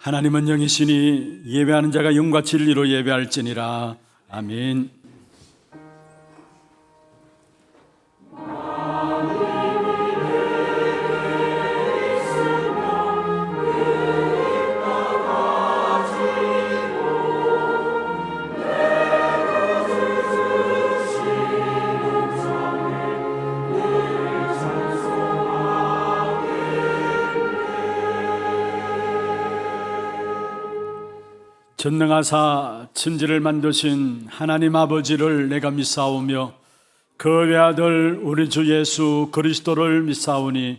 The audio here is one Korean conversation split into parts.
하나님은 영이시니 예배하는 자가 영과 진리로 예배할지니라. 아멘. 전능하사 천지를 만드신 하나님 아버지를 내가 믿사오며 그 외아들 우리 주 예수 그리스도를 믿사오니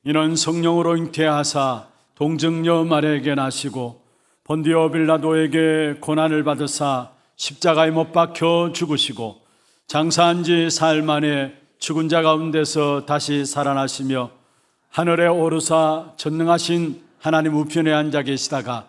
이는 성령으로 잉태하사 동정녀 마리아에게 나시고 본디오 빌라도에게 고난을 받으사 십자가에 못 박혀 죽으시고 장사한 지 사흘 만에 죽은 자 가운데서 다시 살아나시며 하늘에 오르사 전능하신 하나님 우편에 앉아 계시다가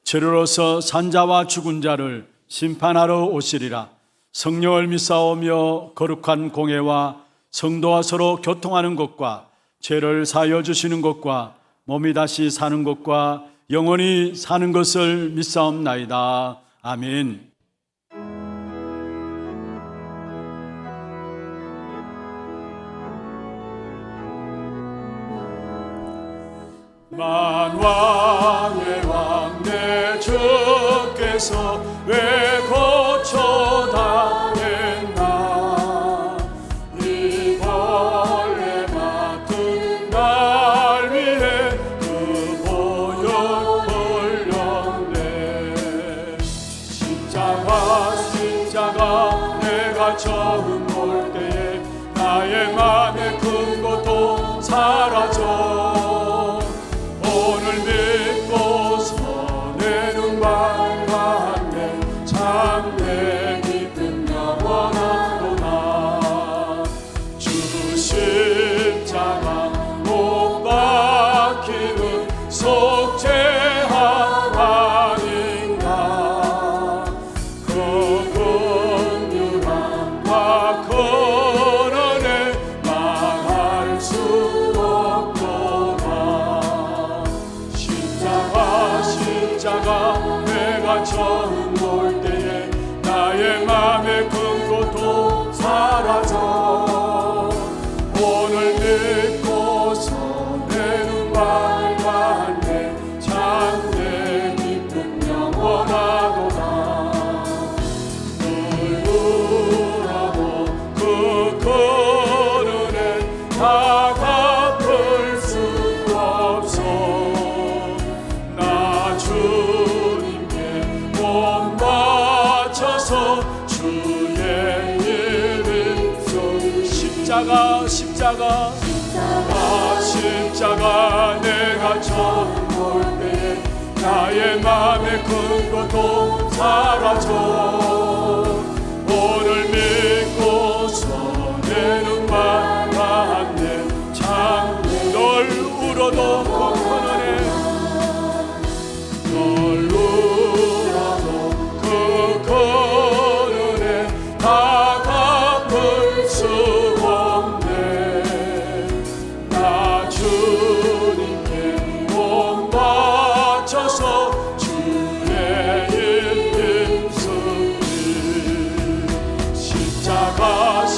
저리로서 산자와 죽은 자를 심판하러 오시리라. 성령을 믿사오며 거룩한 공회와 성도와 서로 교통하는 것과 죄를 사하여 주시는 것과 몸이 다시 사는 것과 영원히 사는 것을 믿사옵나이다. 아멘. 만왕의 왕 내 주께서 왜 고쳐다했나 이 벌레 같은 날 위해 그 보혈 흘렸네. 십자가 내가 처음 볼 때에 나의 맘에 큰 것도 사라져. 오늘 믿고서 내 눈 밝았네. 참 내 기쁨 영원하도다. 주 십자가 못 박히는 속죄함 아닌가. 그 긍휼함과 그 은혜 말할 수 없도다. 십자가 내가 처음 볼 때에 나의 맘에 큰 것도 사라져. 오늘 믿고서 내 눈 밝았네. 참 내 기쁨 영원하도다. 늘 울어도 그 큰 은혜 다 갚을 수 없어. 나 주님께 몸 바쳐서 주의 이름 속 십자가 내가 처음 볼 때 나의 맘에 큰 것도 사라져. 오늘 믿고서 내 눈 밝았네. 참 널 울어도 그 큰 은혜 널 울어도 그 큰 은혜 다 갚을 수 없네. 나 주님께 몸 바쳐서 주의 이름 쓰리.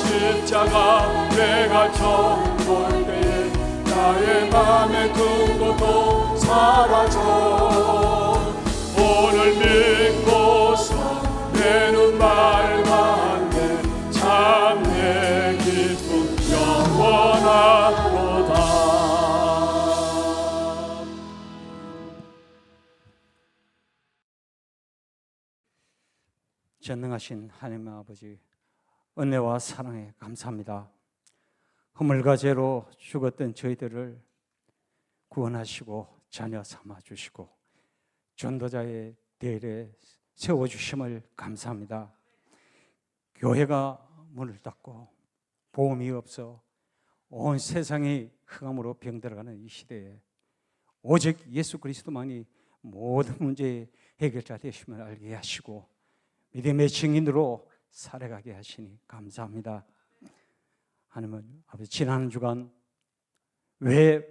십자가 내가 처음 볼 때에 나의 맘에 큰 것도 사라져. 오늘 믿고서 내 눈 밝았네. 참 내 기쁨 영원하도다. 전능하신 하나님 아버지, 은혜와 사랑에 감사합니다. 허물과 죄로 죽었던 저희들을 구원하시고 자녀 삼아주시고 전도자의 대열에 세워주심을 감사합니다. 교회가 문을 닫고 보험이 없어 온 세상이 흑암으로 병들어가는 이 시대에 오직 예수 그리스도만이 모든 문제의 해결자 되심을 알게 하시고 믿음의 증인으로 살아가게 하시니 감사합니다. 하나님은 아버지, 지난 주간 왜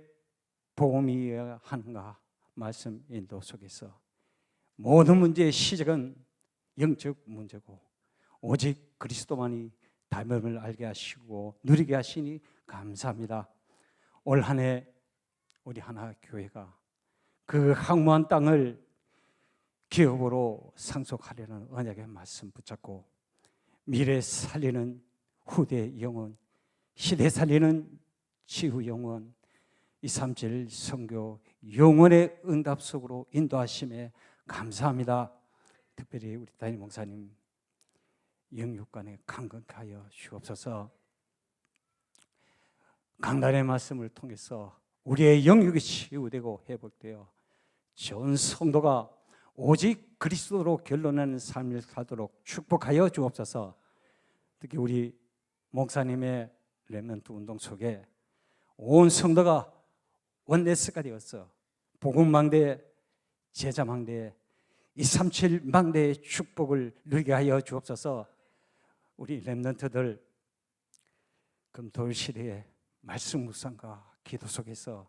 복음이어야 하는가 말씀 인도 속에서 모든 문제의 시작은 영적 문제고 오직 그리스도만이 담임을 알게 하시고 누리게 하시니 감사합니다. 올 한 해 우리 하나교회가 그 황무한 땅을 기업으로 상속하려는 언약의 말씀 붙잡고 미래 살리는 후대 영혼, 시대 살리는 지후 영혼, 237 선교 영혼의 응답 속으로 인도하심에 감사합니다. 특별히 우리 담임 목사님 영육간에 강건케 하여 주옵소서. 강단의 말씀을 통해서 우리의 영육이 치유되고 회복되어 전 성도가 오직 그리스도로 결론하는 삶을 살도록 축복하여 주옵소서. 특히 우리 목사님의 렘넌트 운동 속에 온 성도가 원내스가 되어서 복음망대, 제자망대, 237 망대의 축복을 누리게 하여 주옵소서. 우리 렘넌트들 금토일 시대에 말씀 묵상과 기도 속에서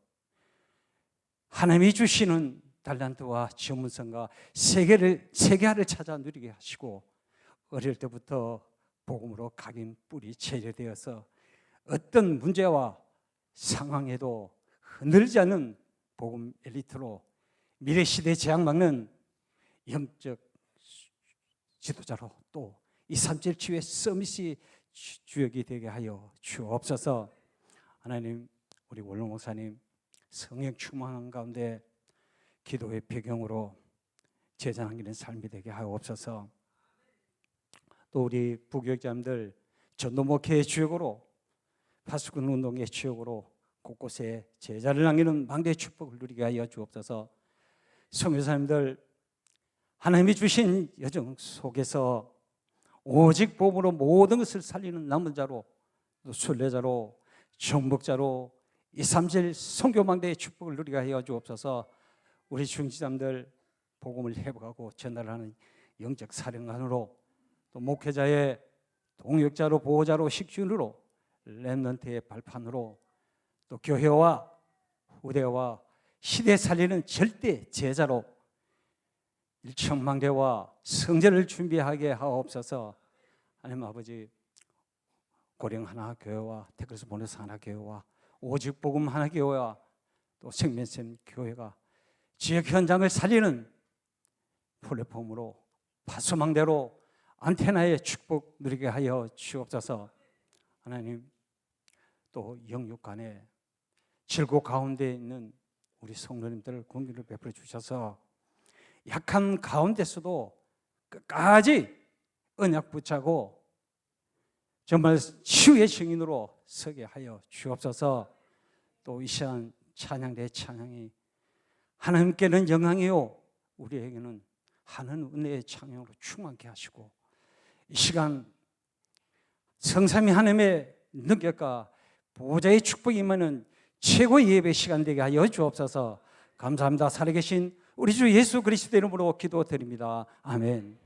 하나님이 주시는 달란트와 전문성과 세계를 찾아 누리게 하시고 어릴 때부터 복음으로 각인 뿌리 체제되어서 어떤 문제와 상황에도 흔들리지 않는 복음 엘리트로 미래 시대 재앙 막는 영적 지도자로 또 237 치유의 서밋이 주역이 되게 하여 주옵소서. 하나님, 우리 원로 목사님 성령 충만한 가운데 기도의 배경으로 제자 남기는 삶이 되게 하옵소서. 또 우리 부교육자님들 전도 목회의 주역으로 파수꾼 운동의 주역으로 곳곳에 제자를 남기는 망대의 축복을 누리게 하여 주옵소서. 선교사님들 하나님이 주신 여정 속에서 오직 복음으로 모든 것을 살리는 남은 자로 또 순례자로 정복자로 237 선교망대의 축복을 누리게 하여 주옵소서. 우리 중지자들 복음을 회복하고 전달하는 영적 사령관으로 또 목회자의 동역자로 보호자로 식주인으로 렘넌트의 발판으로 또 교회와 후대와 시대 살리는 절대 제자로 일천망대와 성전을 준비하게 하옵소서. 하나님 아버지, 고령 하나교회와 태클에서 보내서 하나교회와 오직 복음 하나교회와 또 생명샘 교회가 지역 현장을 살리는 플랫폼으로 파수망대로 안테나의 축복 누리게 하여 주옵소서. 하나님, 또 영육간에 질고 가운데 있는 우리 성도님들 공기를 베풀어 주셔서 약한 가운데서도 끝까지 언약 붙잡고 정말 치유의 증인으로 서게 하여 주옵소서. 또 이 시간 찬양대 찬양이 하나님께는 영광이요 우리에게는 하는 은혜의 찬양으로 충만케 하시고 이 시간 성삼위 하나님의 능력과 보호자의 축복이 임하는 최고의 예배 시간 되게 하여 주옵소서. 감사합니다. 살아계신 우리 주 예수 그리스도 이름으로 기도드립니다. 아멘.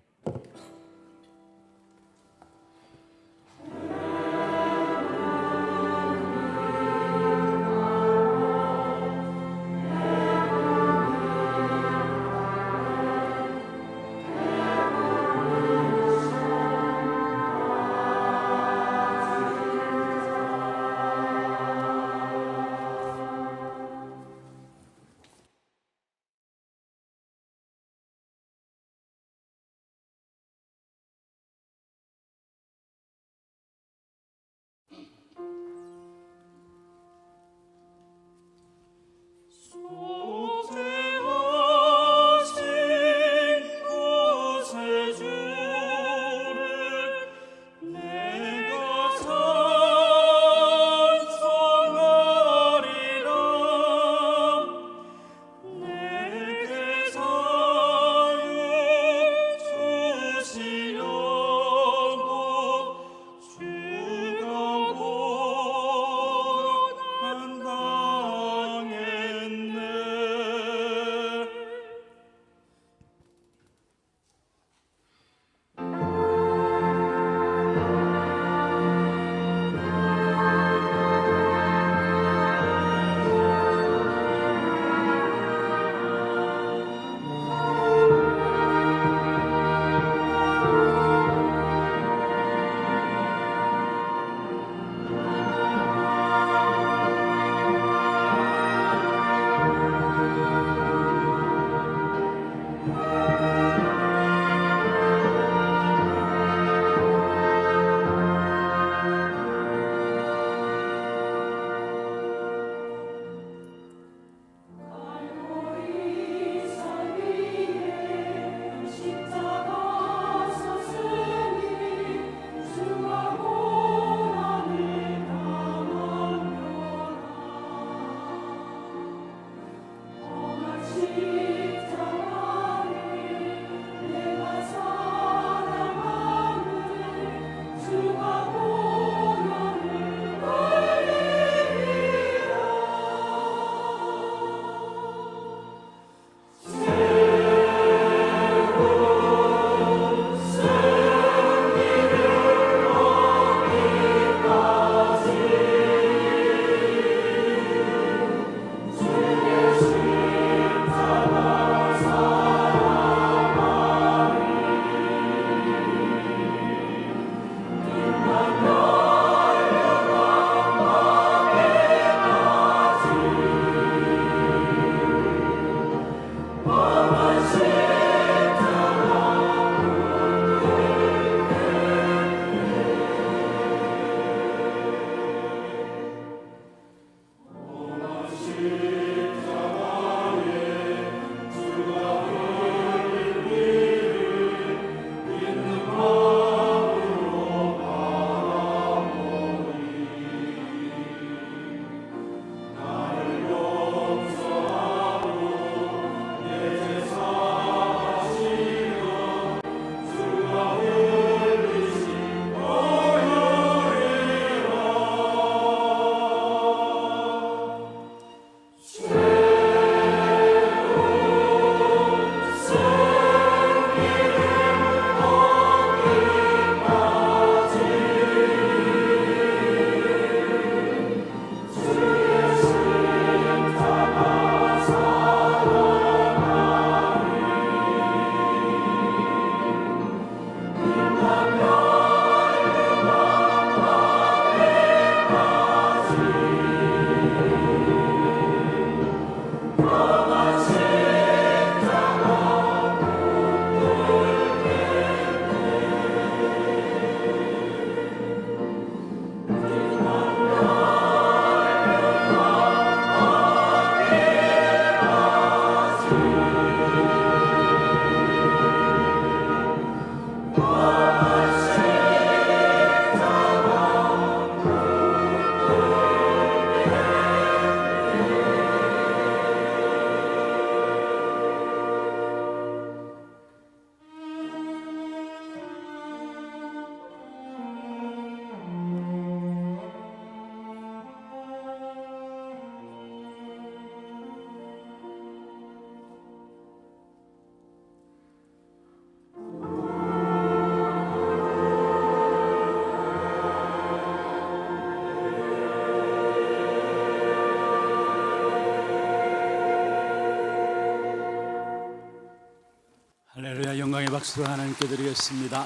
할렐루야. 영광의 박수를 하나님께 드리겠습니다.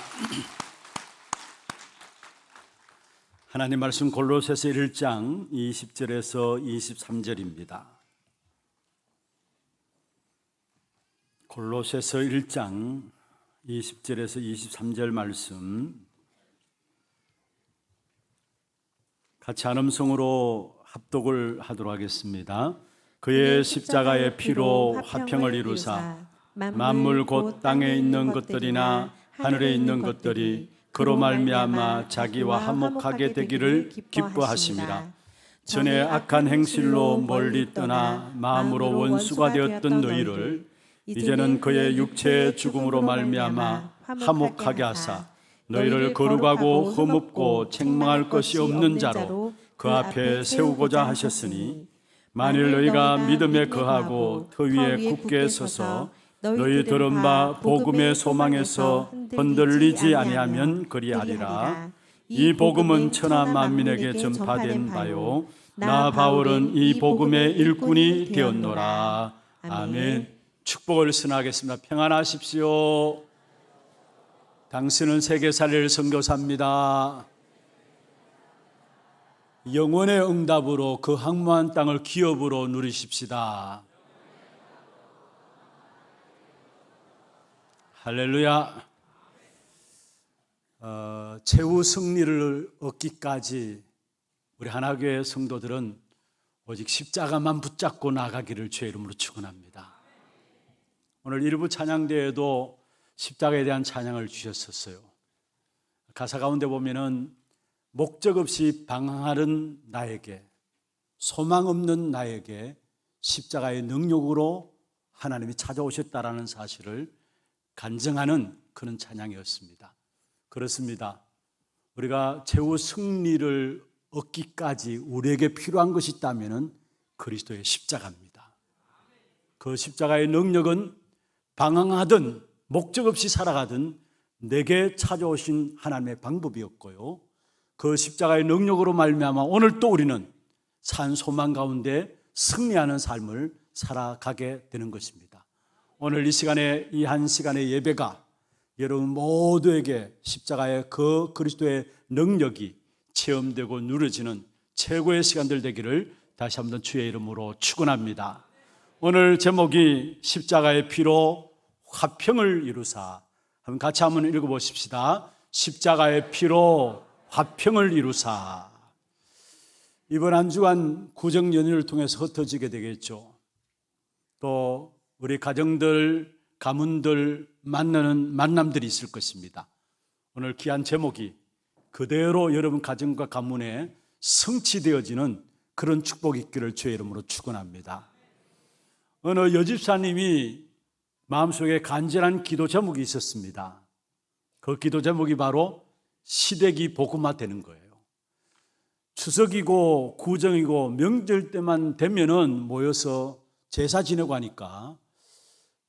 하나님 말씀 골로새서 1장 20절에서 23절입니다. 골로새서 1장 20절에서 23절 말씀 같이 한음성으로 합독을 하도록 하겠습니다. 그의 십자가의 피로 화평을 이루사 만물 곧 땅에 있는 것들이나 하늘에 있는 것들이 그로 말미암아 자기와 화목하게 되기를 기뻐하심이라. 전에 악한 행실로 멀리 떠나 마음으로 원수가 되었던 너희를 이제는 그의 육체의 죽음으로 말미암아 화목하게 하사 너희를 거룩하고 흠없고 책망할 것이 없는 자로 그 앞에 세우고자 하셨으니 만일 너희가 믿음에 거하고 터 위에 굳게 서서 너희 들은 바 복음의 소망에서 흔들리지 아니하면 그리하리라. 이 복음은 천하 만민에게 전파된 바요 나 바울은 이 복음의 일꾼이 되었노라. 아멘. 축복을 선하겠습니다. 평안하십시오. 당신은 세계살릴 선교사입니다. 영원의 응답으로 그 황무한 땅을 기업으로 누리십시다. 할렐루야. 최후 승리를 얻기까지 우리 하나교회 성도들은 오직 십자가만 붙잡고 나가기를 주의 이름으로 축원합니다. 오늘 일부 찬양대에도 십자가에 대한 찬양을 주셨었어요. 가사 가운데 보면은 목적 없이 방황하는 나에게, 소망 없는 나에게 십자가의 능력으로 하나님이 찾아오셨다라는 사실을 간증하는 그런 찬양이었습니다. 그렇습니다. 우리가 최후 승리를 얻기까지 우리에게 필요한 것이 있다면 그리스도의 십자가입니다. 그 십자가의 능력은 방황하든 목적 없이 살아가든 내게 찾아오신 하나님의 방법이었고요. 그 십자가의 능력으로 말미암아 오늘 또 우리는 산 소망 가운데 승리하는 삶을 살아가게 되는 것입니다. 오늘 이 시간에 이 한 시간의 예배가 여러분 모두에게 십자가의 그 그리스도의 능력이 체험되고 누려지는 최고의 시간들 되기를 다시 한번 주의 이름으로 축원합니다. 오늘 제목이 십자가의 피로 화평을 이루사. 한번 같이 한번 읽어보십시다. 십자가의 피로 화평을 이루사. 이번 한 주간 구정 연휴를 통해서 흩어지게 되겠죠. 또 우리 가정들, 가문들 만나는 만남들이 있을 것입니다. 오늘 귀한 제목이 그대로 여러분 가정과 가문에 성취되어지는 그런 축복이 있기를 주의 이름으로 축원합니다. 어느 여집사님이 마음속에 간절한 기도 제목이 있었습니다. 그 기도 제목이 바로 시댁이 복음화되는 거예요. 추석이고 구정이고 명절 때만 되면은 모여서 제사 지내고 하니까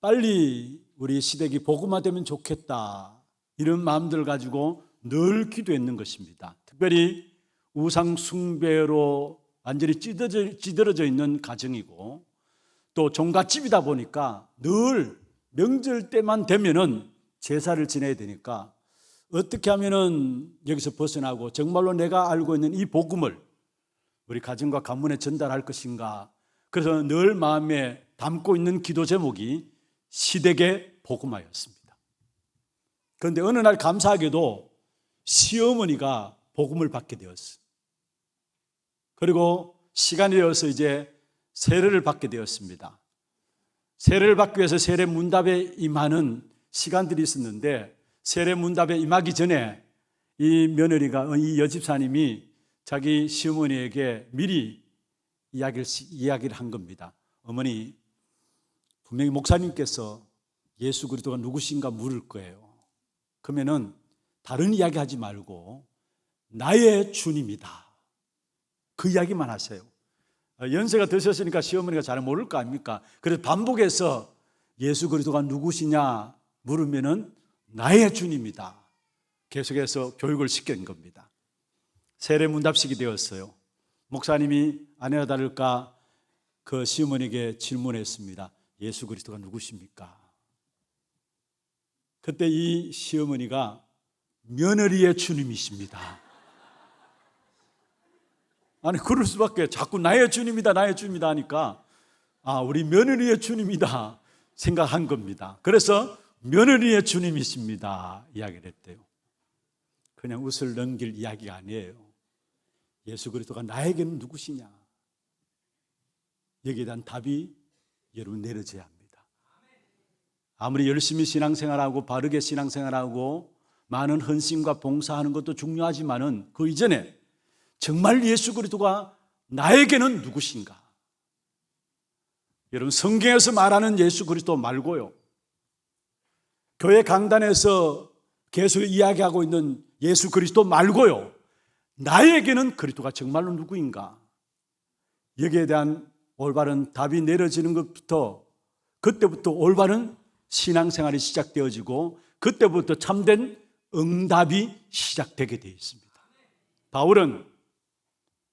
빨리 우리 시댁이 복음화되면 좋겠다 이런 마음들을 가지고 늘 기도했는 것입니다. 특별히 우상 숭배로 완전히 찌들어져 있는 가정이고 또 종갓집이다 보니까 늘 명절 때만 되면은 제사를 지내야 되니까 어떻게 하면은 여기서 벗어나고 정말로 내가 알고 있는 이 복음을 우리 가정과 가문에 전달할 것인가. 그래서 늘 마음에 담고 있는 기도 제목이 시댁의 복음화였습니다. 그런데 어느 날 감사하게도 시어머니가 복음을 받게 되었어요. 그리고 시간이 되어서 이제 세례를 받게 되었습니다. 세례를 받기 위해서 세례 문답에 임하는 시간들이 있었는데 세례 문답에 임하기 전에 이 며느리가, 이 여집사님이 자기 시어머니에게 미리 이야기를 한 겁니다. 어머니, 분명히 목사님께서 예수 그리스도가 누구신가 물을 거예요. 그러면은 다른 이야기 하지 말고 나의 주님이다. 그 이야기만 하세요. 연세가 드셨으니까 시어머니가 잘 모를 거 아닙니까? 그래서 반복해서 예수 그리스도가 누구시냐 물으면은 나의 주님이다. 계속해서 교육을 시킨 겁니다. 세례 문답식이 되었어요. 목사님이 아니나 다를까 그 시어머니에게 질문했습니다. 예수 그리스도가 누구십니까? 그랬더니 시어머니가 그 시어머니에게 질문했습니다. 예수 그리스도가 누구십니까? 그랬더니 시어머니가 아니나 다를까 그 시어머니에게 질문했습니다. 예수 그리스도가 누구십니까? 그랬더니 시어머니가 아니나 다를까 그 시어머니에게 질문했습니다. 예수 그리스도가 누구십니까? 그때 이 시어머니가 며느리의 주님이십니다. 아니 그럴 수밖에. 자꾸 나의 주님이다 나의 주님이다 하니까 우리 며느리의 주님이다 생각한 겁니다. 그래서 며느리의 주님이십니다 이야기를 했대요. 그냥 웃을 넘길 이야기가 아니에요. 예수 그리스도가 나에게는 누구시냐, 여기에 대한 답이 여러분 내려져야 합니다. 아무리 열심히 신앙생활하고 바르게 신앙생활하고 많은 헌신과 봉사하는 것도 중요하지만은 그 이전에 정말 예수 그리스도가 나에게는 누구신가? 여러분 성경에서 말하는 예수 그리스도 말고요, 교회 강단에서 계속 이야기하고 있는 예수 그리스도 말고요, 나에게는 그리스도가 정말로 누구인가? 여기에 대한 올바른 답이 내려지는 것부터, 그때부터 올바른 신앙생활이 시작되어지고 그때부터 참된 응답이 시작되게 되어 있습니다. 바울은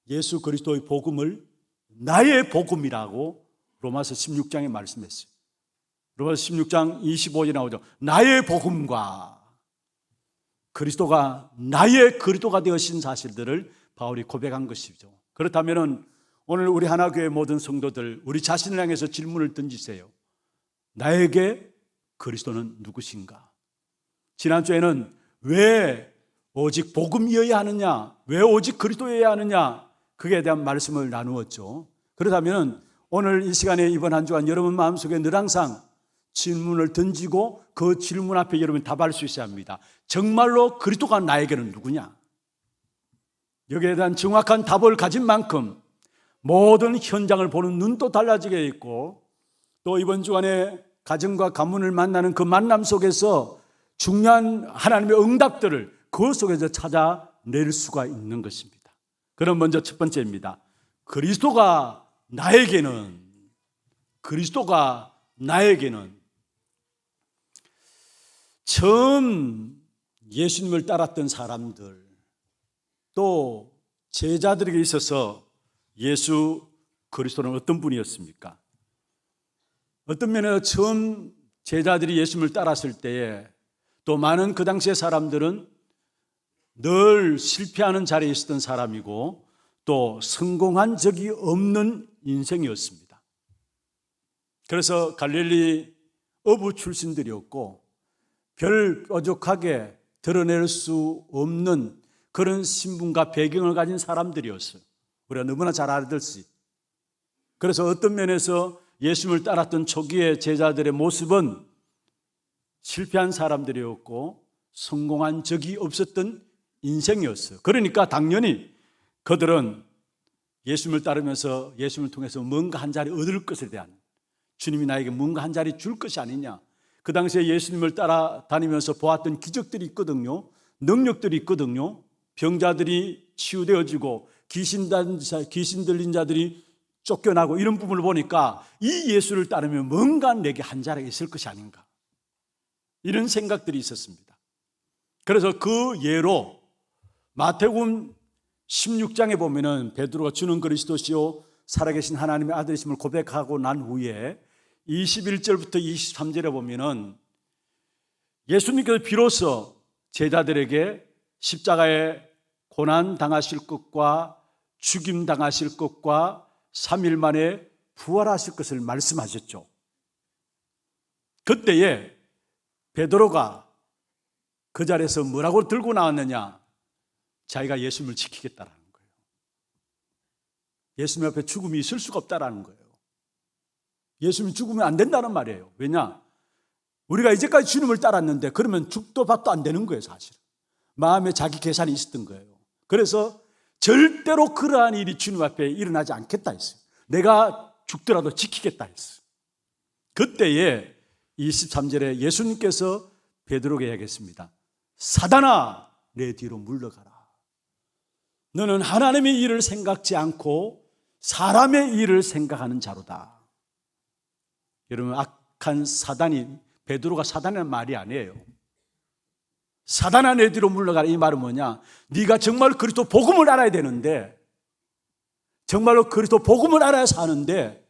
예수 그리스도의 복음을 나의 복음이라고 로마서 16장에 말씀했어요. 로마서 16장 25절에 나오죠. 나의 복음과 그리스도가 나의 그리스도가 되어신 사실들을 바울이 고백한 것이죠. 그렇다면 오늘 우리 하나교회 모든 성도들, 우리 자신을 향해서 질문을 던지세요. 나에게 그리스도는 누구신가? 지난주에는 왜 오직 복음이어야 하느냐, 왜 오직 그리스도여야 하느냐, 그에 대한 말씀을 나누었죠. 그렇다면 오늘 이 시간에 이번 한 주간 여러분 마음속에 늘 항상 질문을 던지고 그 질문 앞에 여러분이 답할 수 있어야 합니다. 정말로 그리스도가 나에게는 누구냐? 여기에 대한 정확한 답을 가진 만큼 모든 현장을 보는 눈도 달라지게 있고, 또 이번 주간에 가정과 가문을 만나는 그 만남 속에서 중요한 하나님의 응답들을 그 속에서 찾아낼 수가 있는 것입니다. 그럼 먼저 첫 번째입니다. 그리스도가 나에게는 처음 예수님을 따랐던 사람들, 또 제자들에게 있어서 예수 그리스도는 어떤 분이었습니까? 어떤 면에서 처음 제자들이 예수님을 따랐을 때에 또 많은 그 당시의 사람들은 늘 실패하는 자리에 있었던 사람이고 또 성공한 적이 없는 인생이었습니다. 그래서 갈릴리 어부 출신들이었고 별 뾰족하게 드러낼 수 없는 그런 신분과 배경을 가진 사람들이었어요. 우리가 너무나 잘 알듯이. 그래서 어떤 면에서 예수님을 따랐던 초기의 제자들의 모습은 실패한 사람들이었고 성공한 적이 없었던 인생이었어요. 그러니까 당연히 그들은 예수님을 따르면서 예수님을 통해서 뭔가 한 자리 얻을 것에 대한, 주님이 나에게 뭔가 한 자리 줄 것이 아니냐, 그 당시에 예수님을 따라다니면서 보았던 기적들이 있거든요. 능력들이 있거든요. 병자들이 치유되어지고 귀신 들린 자들이 쫓겨나고 이런 부분을 보니까 이 예수를 따르면 뭔가 내게 한 자리가 있을 것이 아닌가, 이런 생각들이 있었습니다. 그래서 그 예로 마태복음 16장에 보면은 베드로가 주는 그리스도시요 살아계신 하나님의 아들이심을 고백하고 난 후에 21절부터 23절에 보면은 예수님께서 비로소 제자들에게 십자가에 고난 당하실 것과 죽임 당하실 것과 3일 만에 부활하실 것을 말씀하셨죠. 그때에 베드로가 그 자리에서 뭐라고 들고 나왔느냐? 자기가 예수님을 지키겠다라는 거예요. 예수님 앞에 죽음이 있을 수가 없다라는 거예요. 예수님이 죽으면 안 된다는 말이에요. 왜냐? 우리가 이제까지 주님을 따랐는데 그러면 죽도 밥도 안 되는 거예요, 사실. 마음에 자기 계산이 있었던 거예요. 그래서 절대로 그러한 일이 주님 앞에 일어나지 않겠다 했어요. 내가 죽더라도 지키겠다 했어요. 그때에 23절에 예수님께서 베드로에게 이야기했습니다. 사단아, 내 뒤로 물러가라. 너는 하나님의 일을 생각지 않고 사람의 일을 생각하는 자로다. 여러분, 악한 사단이, 베드로가 사단이라는 말이 아니에요. 사단아, 내 뒤로 물러가라, 이 말은 뭐냐? 네가 정말 그리스도 복음을 알아야 되는데, 정말로 그리스도 복음을 알아야 사는데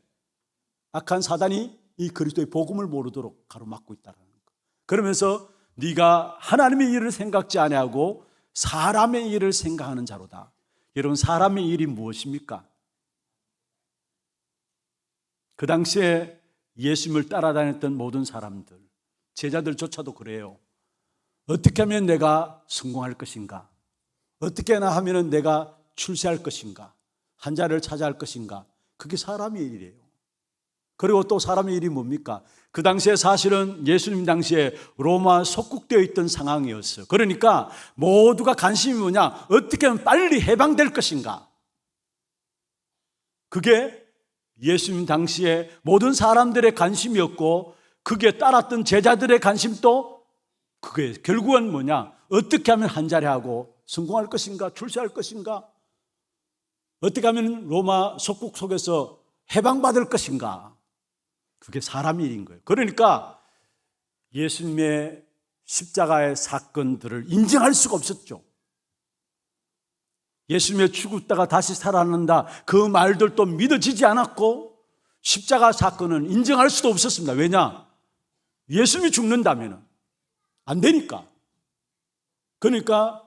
악한 사단이 이 그리스도의 복음을 모르도록 가로막고 있다는 거. 그러면서 네가 하나님의 일을 생각지 아니하고 사람의 일을 생각하는 자로다. 여러분, 사람의 일이 무엇입니까? 그 당시에 예수님을 따라다녔던 모든 사람들, 제자들조차도 그래요. 어떻게 하면 내가 성공할 것인가? 어떻게 하면 내가 출세할 것인가? 한 자리를 차지할 것인가? 그게 사람의 일이에요. 그리고 또 사람의 일이 뭡니까? 그 당시에 사실은 예수님 당시에 로마 속국되어 있던 상황이었어요. 그러니까 모두가 관심이 뭐냐? 어떻게 하면 빨리 해방될 것인가? 그게 예수님 당시에 모든 사람들의 관심이었고, 그게 따랐던 제자들의 관심도 그게 결국은 뭐냐? 어떻게 하면 한 자리 하고 성공할 것인가? 출세할 것인가? 어떻게 하면 로마 속국 속에서 해방받을 것인가? 그게 사람의 일인 거예요. 그러니까 예수님의 십자가의 사건들을 인정할 수가 없었죠. 예수님의 죽었다가 다시 살아난다, 그 말들도 믿어지지 않았고, 십자가 사건은 인정할 수도 없었습니다. 왜냐? 예수님이 죽는다면 안 되니까. 그러니까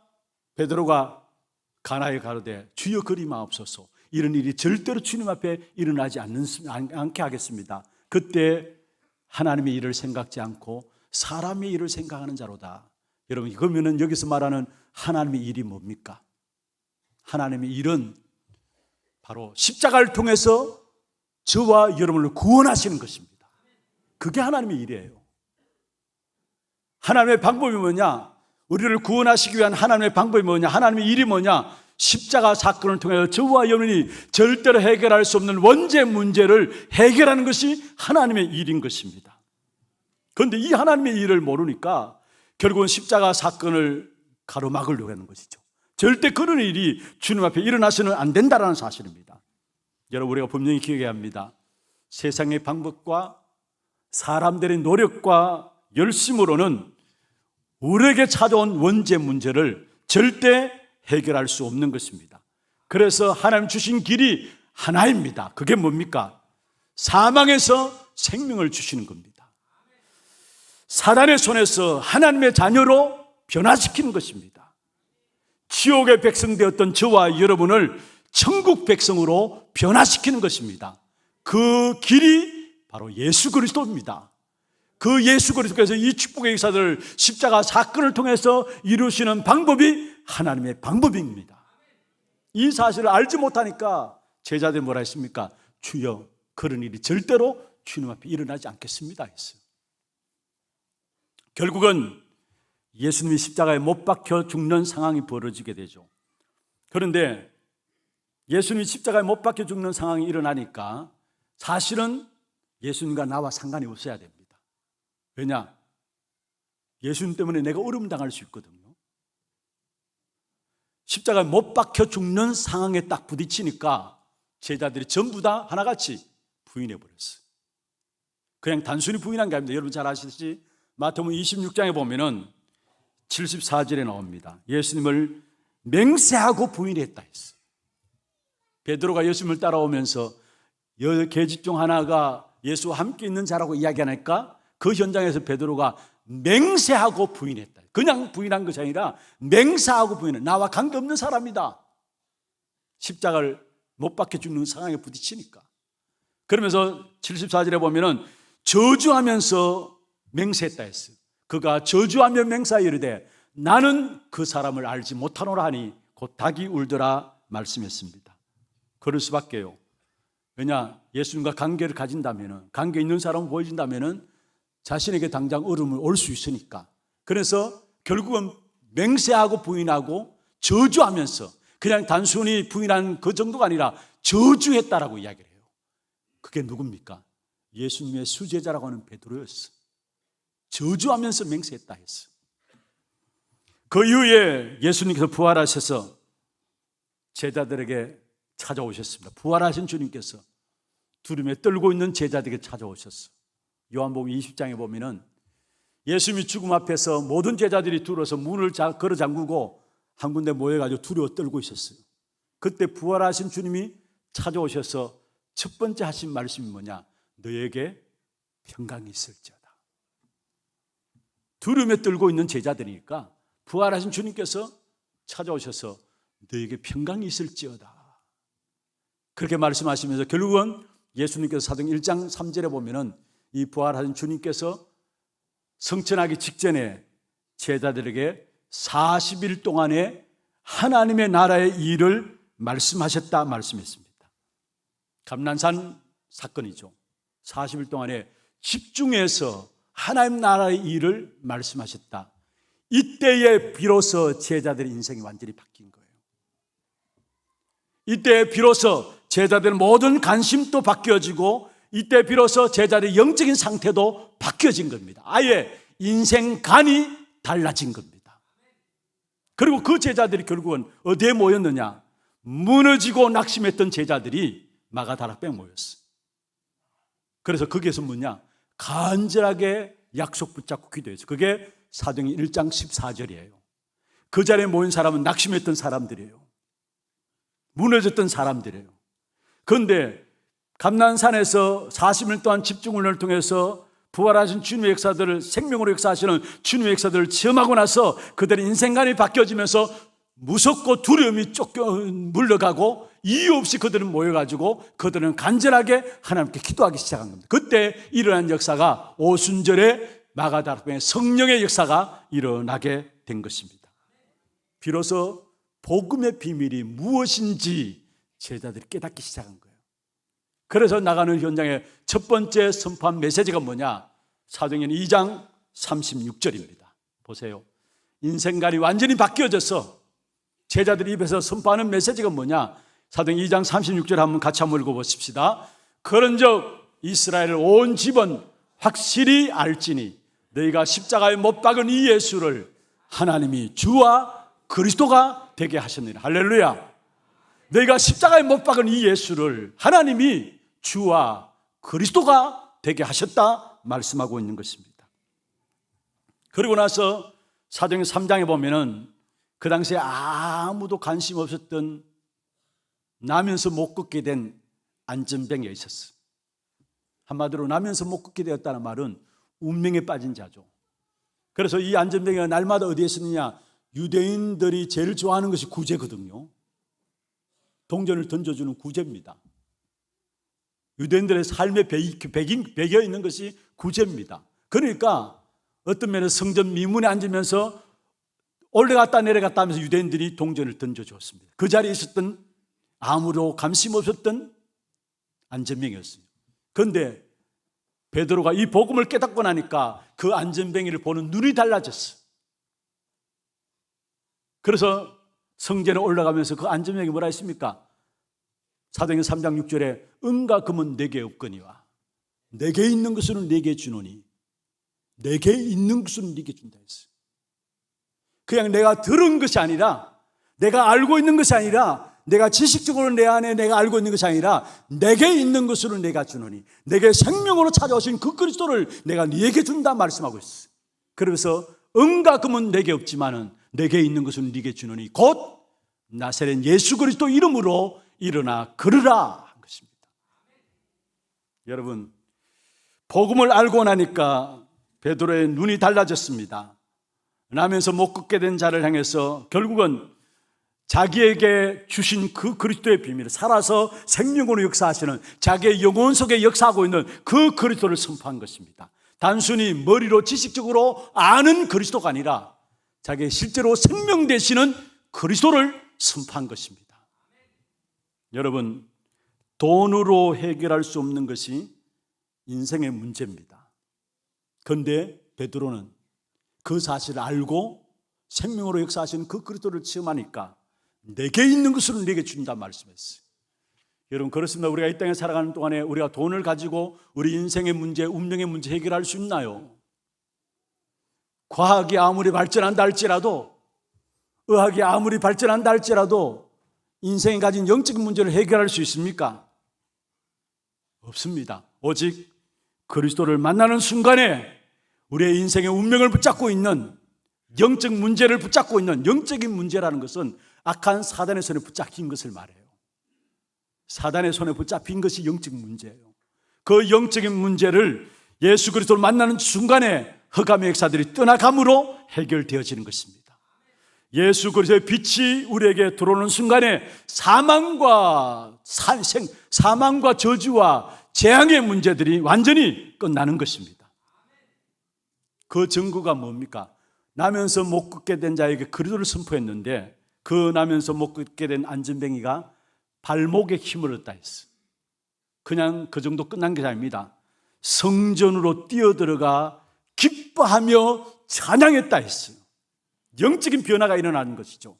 베드로가 가나에 가로되 주여 그리 마옵소서, 이런 일이 절대로 주님 앞에 일어나지 않게 하겠습니다. 그때 하나님의 일을 생각지 않고 사람의 일을 생각하는 자로다. 여러분, 그러면 여기서 말하는 하나님의 일이 뭡니까? 하나님의 일은 바로 십자가를 통해서 저와 여러분을 구원하시는 것입니다. 그게 하나님의 일이에요. 하나님의 방법이 뭐냐? 우리를 구원하시기 위한 하나님의 방법이 뭐냐? 하나님의 일이 뭐냐? 십자가 사건을 통해서 저와 여러분이 절대로 해결할 수 없는 원죄 문제를 해결하는 것이 하나님의 일인 것입니다. 그런데 이 하나님의 일을 모르니까 결국은 십자가 사건을 가로막으려고 하는 것이죠. 절대 그런 일이 주님 앞에 일어나서는 안 된다는 사실입니다. 여러분, 우리가 분명히 기억해야 합니다. 세상의 방법과 사람들의 노력과 열심으로는 우리에게 찾아온 원죄 문제를 절대 해결할 수 없는 것입니다. 그래서 하나님 주신 길이 하나입니다. 그게 뭡니까? 사망에서 생명을 주시는 겁니다. 사단의 손에서 하나님의 자녀로 변화시키는 것입니다. 지옥의 백성 되었던 저와 여러분을 천국 백성으로 변화시키는 것입니다. 그 길이 바로 예수 그리스도입니다. 그 예수 그리스도께서 이 축복의 역사들을 십자가 사건을 통해서 이루시는 방법이 하나님의 방법입니다. 이 사실을 알지 못하니까 제자들이 뭐라 했습니까? 주여, 그런 일이 절대로 주님 앞에 일어나지 않겠습니다 했어요. 결국은 예수님이 십자가에 못 박혀 죽는 상황이 벌어지게 되죠. 그런데 예수님이 십자가에 못 박혀 죽는 상황이 일어나니까 사실은 예수님과 나와 상관이 없어야 됩니다. 왜냐? 예수님 때문에 내가 어려움 당할 수 있거든요. 십자가에 못 박혀 죽는 상황에 딱 부딪히니까 제자들이 전부 다 하나같이 부인해버렸어요. 그냥 단순히 부인한 게 아닙니다. 여러분 잘 아시듯이 마태복음 26장에 보면은 74절에 나옵니다. 예수님을 맹세하고 부인했다 했어요. 베드로가 예수님을 따라오면서 계집 중 하나가 예수와 함께 있는 자라고 이야기하니까 그 현장에서 베드로가 맹세하고 부인했다. 그냥 부인한 것이 아니라 맹세하고 부인해. 나와 관계없는 사람이다. 십자가를 못 박혀 죽는 상황에 부딪히니까. 그러면서 74절에 보면은 저주하면서 맹세했다 했어요. 그가 저주하며 맹세하여 이르되 나는 그 사람을 알지 못하노라 하니 곧 닭이 울더라 말씀했습니다. 그럴 수밖에요. 왜냐? 예수님과 관계를 가진다면은, 관계 있는 사람을 보여준다면은 자신에게 당장 어려움을 올 수 있으니까. 그래서 결국은 맹세하고 부인하고 저주하면서, 그냥 단순히 부인한 그 정도가 아니라 저주했다라고 이야기를 해요. 그게 누굽니까? 예수님의 수제자라고 하는 베드로였어. 저주하면서 맹세했다 했어. 그 이후에 예수님께서 부활하셔서 제자들에게 찾아오셨습니다. 부활하신 주님께서 두려움에 떨고 있는 제자들에게 찾아오셨어. 요한복음 20장에 보면은 예수님이 죽음 앞에서 모든 제자들이 들어서 문을 걸어 잠그고 한 군데 모여가지고 두려워 떨고 있었어요. 그때 부활하신 주님이 찾아오셔서 첫 번째 하신 말씀이 뭐냐? 너에게 평강이 있을지어다. 두려움에 떨고 있는 제자들이니까 부활하신 주님께서 찾아오셔서 너에게 평강이 있을지어다 그렇게 말씀하시면서 결국은 예수님께서 사도행 1장 3절에 보면은 이 부활하신 주님께서 성천하기 직전에 제자들에게 40일 동안의 하나님의 나라의 일을 말씀하셨다 말씀했습니다. 감난산 사건이죠. 40일 동안에 집중해서 하나님 나라의 일을 말씀하셨다. 이때에 비로소 제자들의 인생이 완전히 바뀐 거예요. 이때 비로소 제자들의 모든 관심도 바뀌어지고 이때 비로소 제자들의 영적인 상태도 바뀌어진 겁니다. 아예 인생관이 달라진 겁니다. 그리고 그 제자들이 결국은 어디에 모였느냐? 무너지고 낙심했던 제자들이 마가다락방에 모였어요. 그래서 거기에서 뭐냐? 간절하게 약속 붙잡고 기도했어요. 그게 사도행 1장 14절이에요. 그 자리에 모인 사람은 낙심했던 사람들이에요. 무너졌던 사람들이에요. 그런데 감난산에서 40일 동안 집중훈련을 통해서 부활하신 주님의 역사들을 생명으로 역사하시는 주님의 역사들을 체험하고 나서 그들의 인생관이 바뀌어지면서 무섭고 두려움이 물러가고 이유 없이 그들은 모여가지고 그들은 간절하게 하나님께 기도하기 시작한 겁니다. 그때 일어난 역사가 오순절에 마가다락방에 성령의 역사가 일어나게 된 것입니다. 비로소 복음의 비밀이 무엇인지 제자들이 깨닫기 시작한 거예요. 그래서 나가는 현장의 첫 번째 선포한 메시지가 뭐냐? 사도행전 2장 36절입니다. 보세요. 인생관이 완전히 바뀌어져서 제자들 입에서 선포하는 메시지가 뭐냐? 사도행전 2장 36절 한번 같이 한번 읽어보십시다. 그런즉 이스라엘 온 집은 확실히 알지니 너희가 십자가에 못 박은 이 예수를 하나님이 주와 그리스도가 되게 하셨느니라. 할렐루야. 너희가 십자가에 못 박은 이 예수를 하나님이 주와 그리스도가 되게 하셨다 말씀하고 있는 것입니다. 그리고 나서 사도행전 3장에 보면은 그 당시에 아무도 관심 없었던 나면서 못 걷게 된 안전병에 있었어요. 한마디로 나면서 못 걷게 되었다는 말은 운명에 빠진 자죠. 그래서 이 안전병이가 날마다 어디에 있었느냐? 유대인들이 제일 좋아하는 것이 구제거든요. 동전을 던져주는 구제입니다. 유대인들의 삶의 배겨 있는 것이 구제입니다. 그러니까 어떤 면에서 성전 미문에 앉으면서 올라갔다 내려갔다 하면서 유대인들이 동전을 던져주었습니다. 그 자리에 있었던 아무로 감심 없었던 안전병이었어요. 그런데 베드로가 이 복음을 깨닫고 나니까 그 안전병이를 보는 눈이 달라졌어요. 그래서 성전에 올라가면서 그 안전병이 뭐라 했습니까? 사도행전 3장 6절에 은과 금은 내게 없거니와 내게 있는 것은 내게 주노니 내게 있는 것은 네게 준다 했어요. 그냥 내가 들은 것이 아니라 내가 알고 있는 것이 아니라 내가 지식적으로 내 안에 내가 알고 있는 것이 아니라 내게 있는 것으로 내가 주노니 내게 생명으로 찾아오신 그 그리스도를 내가 네게 준다 말씀하고 있어요. 그래서 은과 금은 내게 없지만은 내게 있는 것은 네게 주노니 곧 나사렛 예수 그리스도 이름으로 일어나 걸으라 한 것입니다. 여러분, 복음을 알고 나니까 베드로의 눈이 달라졌습니다. 나면서 못 걷게 된 자를 향해서 결국은 자기에게 주신 그 그리스도의 비밀을 살아서 생명으로 역사하시는 자기의 영혼 속에 역사하고 있는 그 그리스도를 선포한 것입니다. 단순히 머리로 지식적으로 아는 그리스도가 아니라 자기의 실제로 생명 되시는 그리스도를 선포한 것입니다. 여러분, 돈으로 해결할 수 없는 것이 인생의 문제입니다. 그런데 베드로는 그 사실을 알고 생명으로 역사하시는 그 그리스도를 체험하니까 내게 있는 것을 내게 준다 말씀했어요. 여러분, 그렇습니다. 우리가 이 땅에 살아가는 동안에 우리가 돈을 가지고 우리 인생의 문제, 운명의 문제 해결할 수 있나요? 과학이 아무리 발전한다 할지라도, 의학이 아무리 발전한다 할지라도 인생이 가진 영적인 문제를 해결할 수 있습니까? 없습니다. 오직 그리스도를 만나는 순간에 우리의 인생의 운명을 붙잡고 있는 영적 문제를 붙잡고 있는 영적인 문제라는 것은 악한 사단의 손에 붙잡힌 것을 말해요. 사단의 손에 붙잡힌 것이 영적 문제예요. 그 영적인 문제를 예수 그리스도를 만나는 순간에 흑암의 역사들이 떠나감으로 해결되어지는 것입니다. 예수 그리스도의 빛이 우리에게 들어오는 순간에 사망과 저주와 재앙의 문제들이 완전히 끝나는 것입니다. 그 증거가 뭡니까? 나면서 못 걷게 된 자에게 그리스도를 선포했는데 그 나면서 못 걷게 된 안전뱅이가 발목에 힘을 얻다 했어요. 그냥 그 정도 끝난 게 아닙니다. 성전으로 뛰어들어가 기뻐하며 찬양했다 했어요. 영적인 변화가 일어나는 것이죠.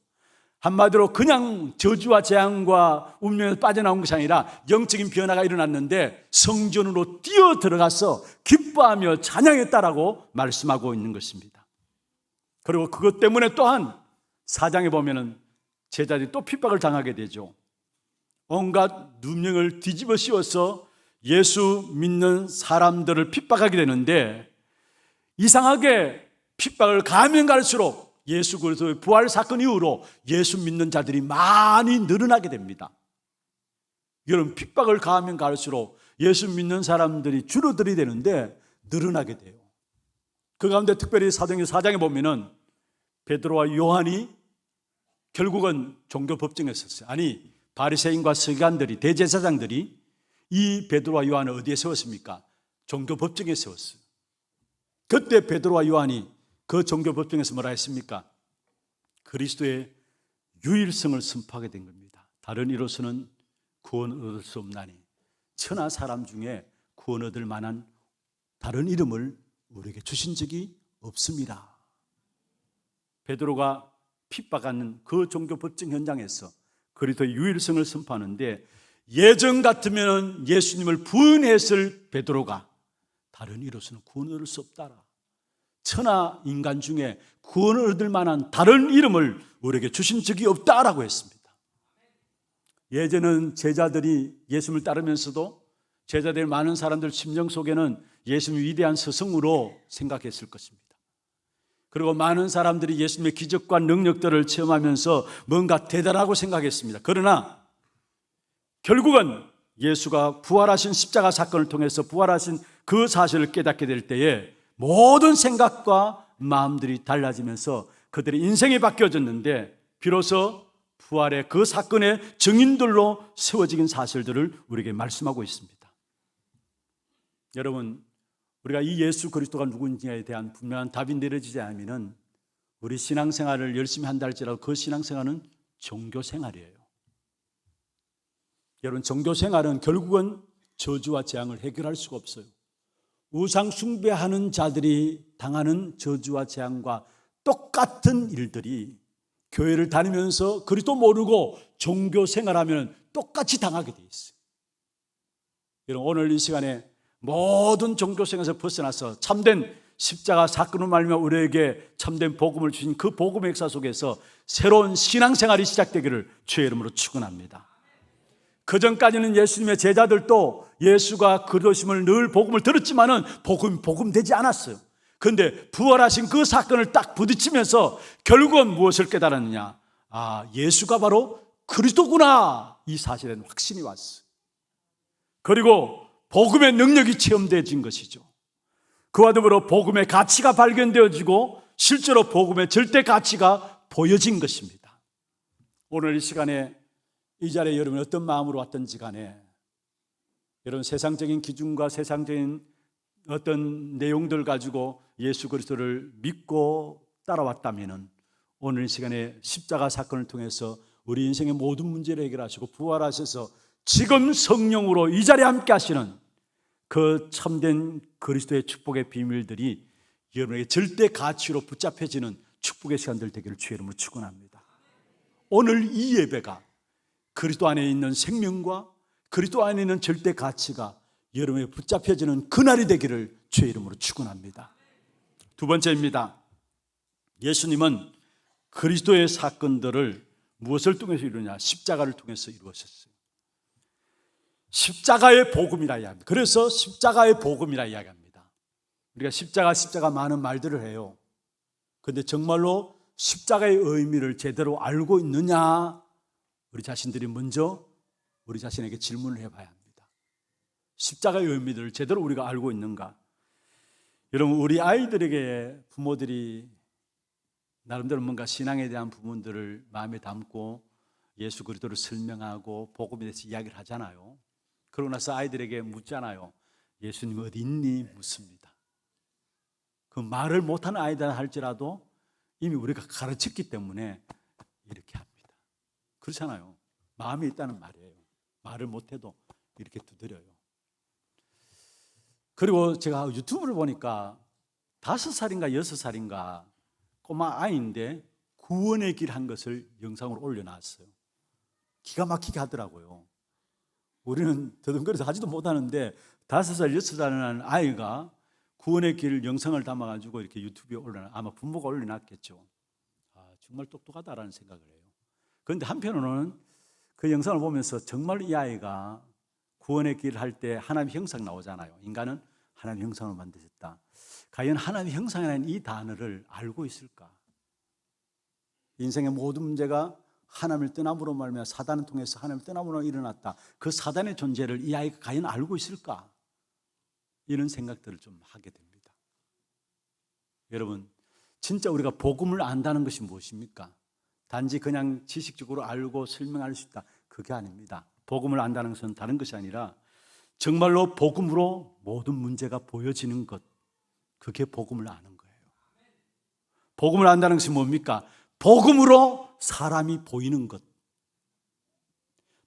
한마디로 그냥 저주와 재앙과 운명에서 빠져나온 것이 아니라 영적인 변화가 일어났는데 성전으로 뛰어들어가서 기뻐하며 찬양했다라고 말씀하고 있는 것입니다. 그리고 그것 때문에 또한 4장에 보면은 제자들이 또 핍박을 당하게 되죠. 온갖 누명을 뒤집어 씌워서 예수 믿는 사람들을 핍박하게 되는데 이상하게 핍박을 가면 갈수록 예수 그리스도의 부활 사건 이후로 예수 믿는 자들이 많이 늘어나게 됩니다. 여러분, 핍박을 가하면 갈수록 예수 믿는 사람들이 줄어들이 되는데 늘어나게 돼요. 그 가운데 특별히 사도행전 4장에 보면은 베드로와 요한이 결국은 종교 법정에 섰어요. 아니, 바리새인과 서기관들이, 대제사장들이 이 베드로와 요한을 어디에 세웠습니까? 종교 법정에 세웠어요. 그때 베드로와 요한이 그 종교 법정에서 뭐라 했습니까? 그리스도의 유일성을 선포하게 된 겁니다. 다른 이로서는 구원을 얻을 수 없나니 천하 사람 중에 구원 얻을 만한 다른 이름을 우리에게 주신 적이 없습니다. 베드로가 핍박하는 그 종교 법정 현장에서 그리스도의 유일성을 선포하는데 예전 같으면 예수님을 부인했을 베드로가 다른 이로서는 구원을 얻을 수 없다라. 천하 인간 중에 구원을 얻을 만한 다른 이름을 우리에게 주신 적이 없다라고 했습니다. 예전은 제자들이 예수님을 따르면서도 제자들 많은 사람들 심령 속에는 예수님이 위대한 스승으로 생각했을 것입니다. 그리고 많은 사람들이 예수님의 기적과 능력들을 체험하면서 뭔가 대단하고 생각했습니다. 그러나 결국은 예수가 부활하신 십자가 사건을 통해서 부활하신 그 사실을 깨닫게 될 때에 모든 생각과 마음들이 달라지면서 그들의 인생이 바뀌어졌는데 비로소 부활의 그 사건의 증인들로 세워진 사실들을 우리에게 말씀하고 있습니다. 여러분, 우리가 이 예수 그리스도가 누군지에 대한 분명한 답이 내려지지 않으면 우리 신앙생활을 열심히 한다 할지라도 그 신앙생활은 종교생활이에요. 여러분, 종교생활은 결국은 저주와 재앙을 해결할 수가 없어요. 우상 숭배하는 자들이 당하는 저주와 재앙과 똑같은 일들이 교회를 다니면서 그리스도 모르고 종교 생활하면 똑같이 당하게 돼 있어요. 여러분, 오늘 이 시간에 모든 종교 생활에서 벗어나서 참된 십자가 사건으로 말미암아 우리에게 참된 복음을 주신 그 복음의 역사 속에서 새로운 신앙생활이 시작되기를 주의 이름으로 축원합니다. 그전까지는 예수님의 제자들도 예수가 그리스도심을 늘 복음을 들었지만은 복음 되지 않았어요. 그런데 부활하신 그 사건을 딱 부딪히면서 결국은 무엇을 깨달았느냐? 아, 예수가 바로 그리스도구나. 이 사실에 확신이 왔어요. 그리고 복음의 능력이 체험되어진 것이죠. 그와 더불어 복음의 가치가 발견되어지고 실제로 복음의 절대 가치가 보여진 것입니다. 오늘 이 시간에 이 자리에 여러분이 어떤 마음으로 왔든지 간에 여러분 세상적인 기준과 세상적인 어떤 내용들 가지고 예수 그리스도를 믿고 따라왔다면 오늘 이 시간에 십자가 사건을 통해서 우리 인생의 모든 문제를 해결하시고 부활하셔서 지금 성령으로 이 자리에 함께 하시는 그 참된 그리스도의 축복의 비밀들이 여러분에게 절대 가치로 붙잡혀지는 축복의 시간들 되기를 주의 이름으로 축원합니다. 오늘 이 예배가 그리스도 안에 있는 생명과 그리스도 안에 있는 절대 가치가 여러분에게 붙잡혀지는 그날이 되기를 주의 이름으로 축원합니다. 두 번째입니다. 예수님은 그리스도의 사건들을 무엇을 통해서 이루냐? 십자가를 통해서 이루었어요. 십자가의 복음이라 이야기합니다. 그래서 십자가의 복음이라 이야기합니다. 우리가 십자가 많은 말들을 해요. 그런데 정말로 십자가의 의미를 제대로 알고 있느냐? 우리 자신들이 먼저 우리 자신에게 질문을 해봐야 합니다. 십자가의 의미들을 제대로 우리가 알고 있는가? 여러분, 우리 아이들에게 부모들이 나름대로 뭔가 신앙에 대한 부분들을 마음에 담고 예수 그리스도를 설명하고 복음에 대해서 이야기를 하잖아요. 그러고 나서 아이들에게 묻잖아요. 예수님 어디 있니? 묻습니다. 그 말을 못하는 아이들 할지라도 이미 우리가 가르쳤기 때문에 이렇게 합니다. 그렇잖아요. 마음이 있다는 말이에요. 말을 못해도 이렇게 두드려요. 그리고 제가 유튜브를 보니까 5살인가 6살인가 꼬마 아이인데 구원의 길 한 것을 영상으로 올려놨어요. 기가 막히게 하더라고요. 우리는 더듬거려서 하지도 못하는데 5살, 6살이라는 아이가 구원의 길 영상을 담아가지고 이렇게 유튜브에 올려놨, 아마 부모가 올려놨겠죠. 정말 똑똑하다라는 생각을 해요. 그런데 한편으로는 그 영상을 보면서 정말 이 아이가 구원의 길 할 때 하나님의 형상 나오잖아요. 인간은 하나님의 형상을 만드셨다. 과연 하나님의 형상이라는 이 단어를 알고 있을까? 인생의 모든 문제가 하나님을 떠남으로 말미암아 사단을 통해서 하나님을 떠남으로 일어났다. 그 사단의 존재를 이 아이가 과연 알고 있을까? 이런 생각들을 좀 하게 됩니다. 여러분, 진짜 우리가 복음을 안다는 것이 무엇입니까? 단지 그냥 지식적으로 알고 설명할 수 있다. 그게 아닙니다. 복음을 안다는 것은 다른 것이 아니라 정말로 복음으로 모든 문제가 보여지는 것, 그게 복음을 아는 거예요. 복음을 안다는 것이 뭡니까? 복음으로 사람이 보이는 것,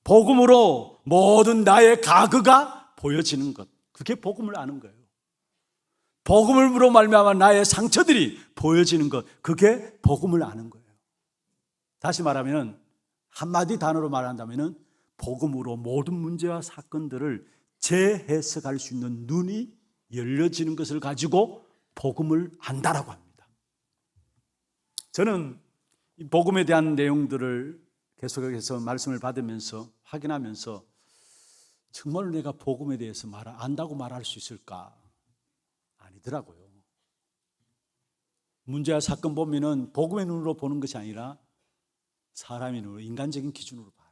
복음으로 모든 나의 과거가 보여지는 것, 그게 복음을 아는 거예요. 복음으로 말미암아 나의 상처들이 보여지는 것, 그게 복음을 아는 거예요. 다시 말하면 한마디 단어로 말한다면 복음으로 모든 문제와 사건들을 재해석할 수 있는 눈이 열려지는 것을 가지고 복음을 안다라고 합니다. 저는 이 복음에 대한 내용들을 계속해서 말씀을 받으면서 확인하면서 정말로 내가 복음에 대해서 안다고 말할 수 있을까? 아니더라고요. 문제와 사건 보면은 복음의 눈으로 보는 것이 아니라 사람의 눈으로, 인간적인 기준으로 봐요.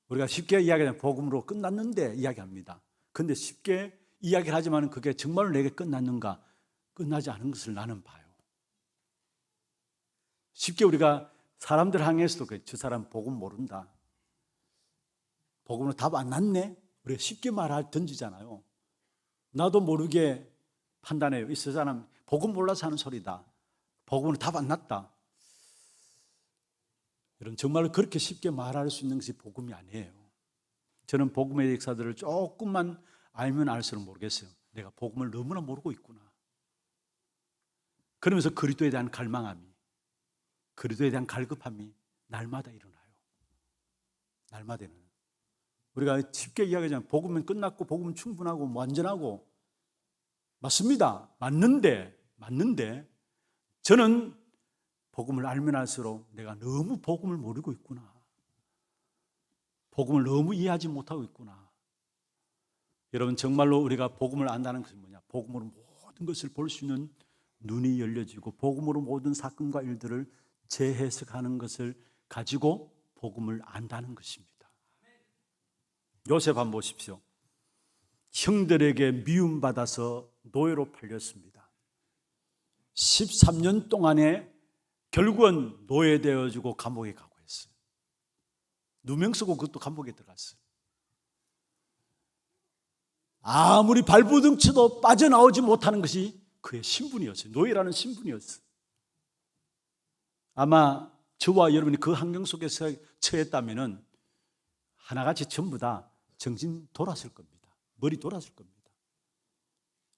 우리가 쉽게 이야기하면 복음으로 끝났는데 이야기합니다. 그런데 쉽게 이야기를 하지만 그게 정말로 내게 끝났는가? 끝나지 않은 것을 나는 봐요. 쉽게 우리가 사람들 향해서도 저 사람 복음 모른다, 복음으로 답 안 났네, 우리가 쉽게 던지잖아요. 나도 모르게 판단해요. 이 사람 복음 몰라서 하는 소리다, 복음으로 답 안 났다. 여러분, 정말로 그렇게 쉽게 말할 수 있는 것이 복음이 아니에요. 저는 복음의 역사들을 조금만 알면 알수록 모르겠어요. 내가 복음을 너무나 모르고 있구나. 그러면서 그리스도에 대한 갈망함이, 그리스도에 대한 갈급함이 날마다 일어나요. 날마다 일어나요. 우리가 쉽게 이야기하자면 복음은 끝났고 복음은 충분하고 완전하고 맞습니다. 맞는데 저는 복음을 알면 알수록 내가 너무 복음을 모르고 있구나, 복음을 너무 이해하지 못하고 있구나. 여러분, 정말로 우리가 복음을 안다는 것은 뭐냐? 복음으로 모든 것을 볼 수 있는 눈이 열려지고 복음으로 모든 사건과 일들을 재해석하는 것을 가지고 복음을 안다는 것입니다. 요셉 한번 보십시오. 형들에게 미움받아서 노예로 팔렸습니다. 13년 동안에 결국은 노예되어지고 감옥에 가고 했어요. 누명 쓰고 그것도 감옥에 들어갔어요. 아무리 발버둥 쳐도 빠져나오지 못하는 것이 그의 신분이었어요. 노예라는 신분이었어요. 아마 저와 여러분이 그 환경 속에서 처했다면 하나같이 전부 다 정신 돌았을 겁니다. 머리 돌았을 겁니다.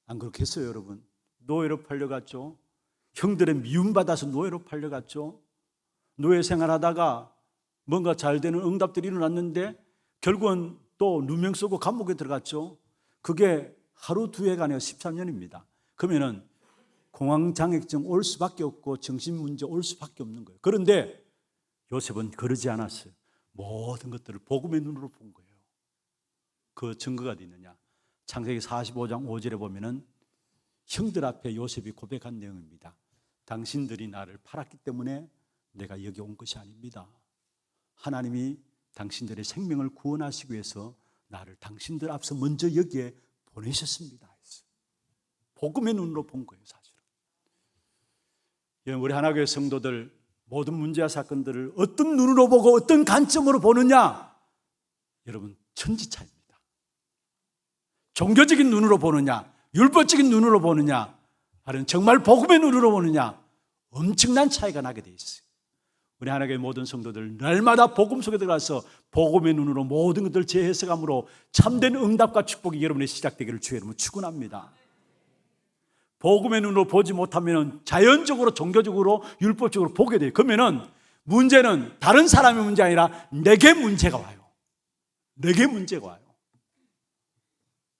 안 그렇겠어요, 여러분? 노예로 팔려갔죠. 형들의 미움받아서 노예로 팔려갔죠. 노예 생활하다가 뭔가 잘 되는 응답들이 일어났는데 결국은 또 누명 쓰고 감옥에 들어갔죠. 그게 하루 두 해가 아니라 13년입니다. 그러면은 공황장애증 올 수밖에 없고 정신문제 올 수밖에 없는 거예요. 그런데 요셉은 그러지 않았어요. 모든 것들을 복음의 눈으로 본 거예요. 그 증거가 어디 있느냐? 창세기 45장 5절에 보면은 형들 앞에 요셉이 고백한 내용입니다. 당신들이 나를 팔았기 때문에 내가 여기 온 것이 아닙니다. 하나님이 당신들의 생명을 구원하시기 위해서 나를 당신들 앞서 먼저 여기에 보내셨습니다. 복음의 눈으로 본 거예요, 사실은. 우리 하나교회 성도들 모든 문제와 사건들을 어떤 눈으로 보고 어떤 관점으로 보느냐, 여러분 천지차이입니다. 종교적인 눈으로 보느냐, 율법적인 눈으로 보느냐, 아니면 정말 복음의 눈으로 보느냐, 엄청난 차이가 나게 돼 있어요. 우리 하나교회 모든 성도들 날마다 복음 속에 들어가서 복음의 눈으로 모든 것들 재해석함으로 참된 응답과 축복이 여러분의 시작되기를 주의 이름으로 축원합니다. 복음의 눈으로 보지 못하면 자연적으로 종교적으로 율법적으로 보게 돼요. 그러면은 문제는 다른 사람의 문제 아니라 내게 문제가 와요. 내게 문제가 와요.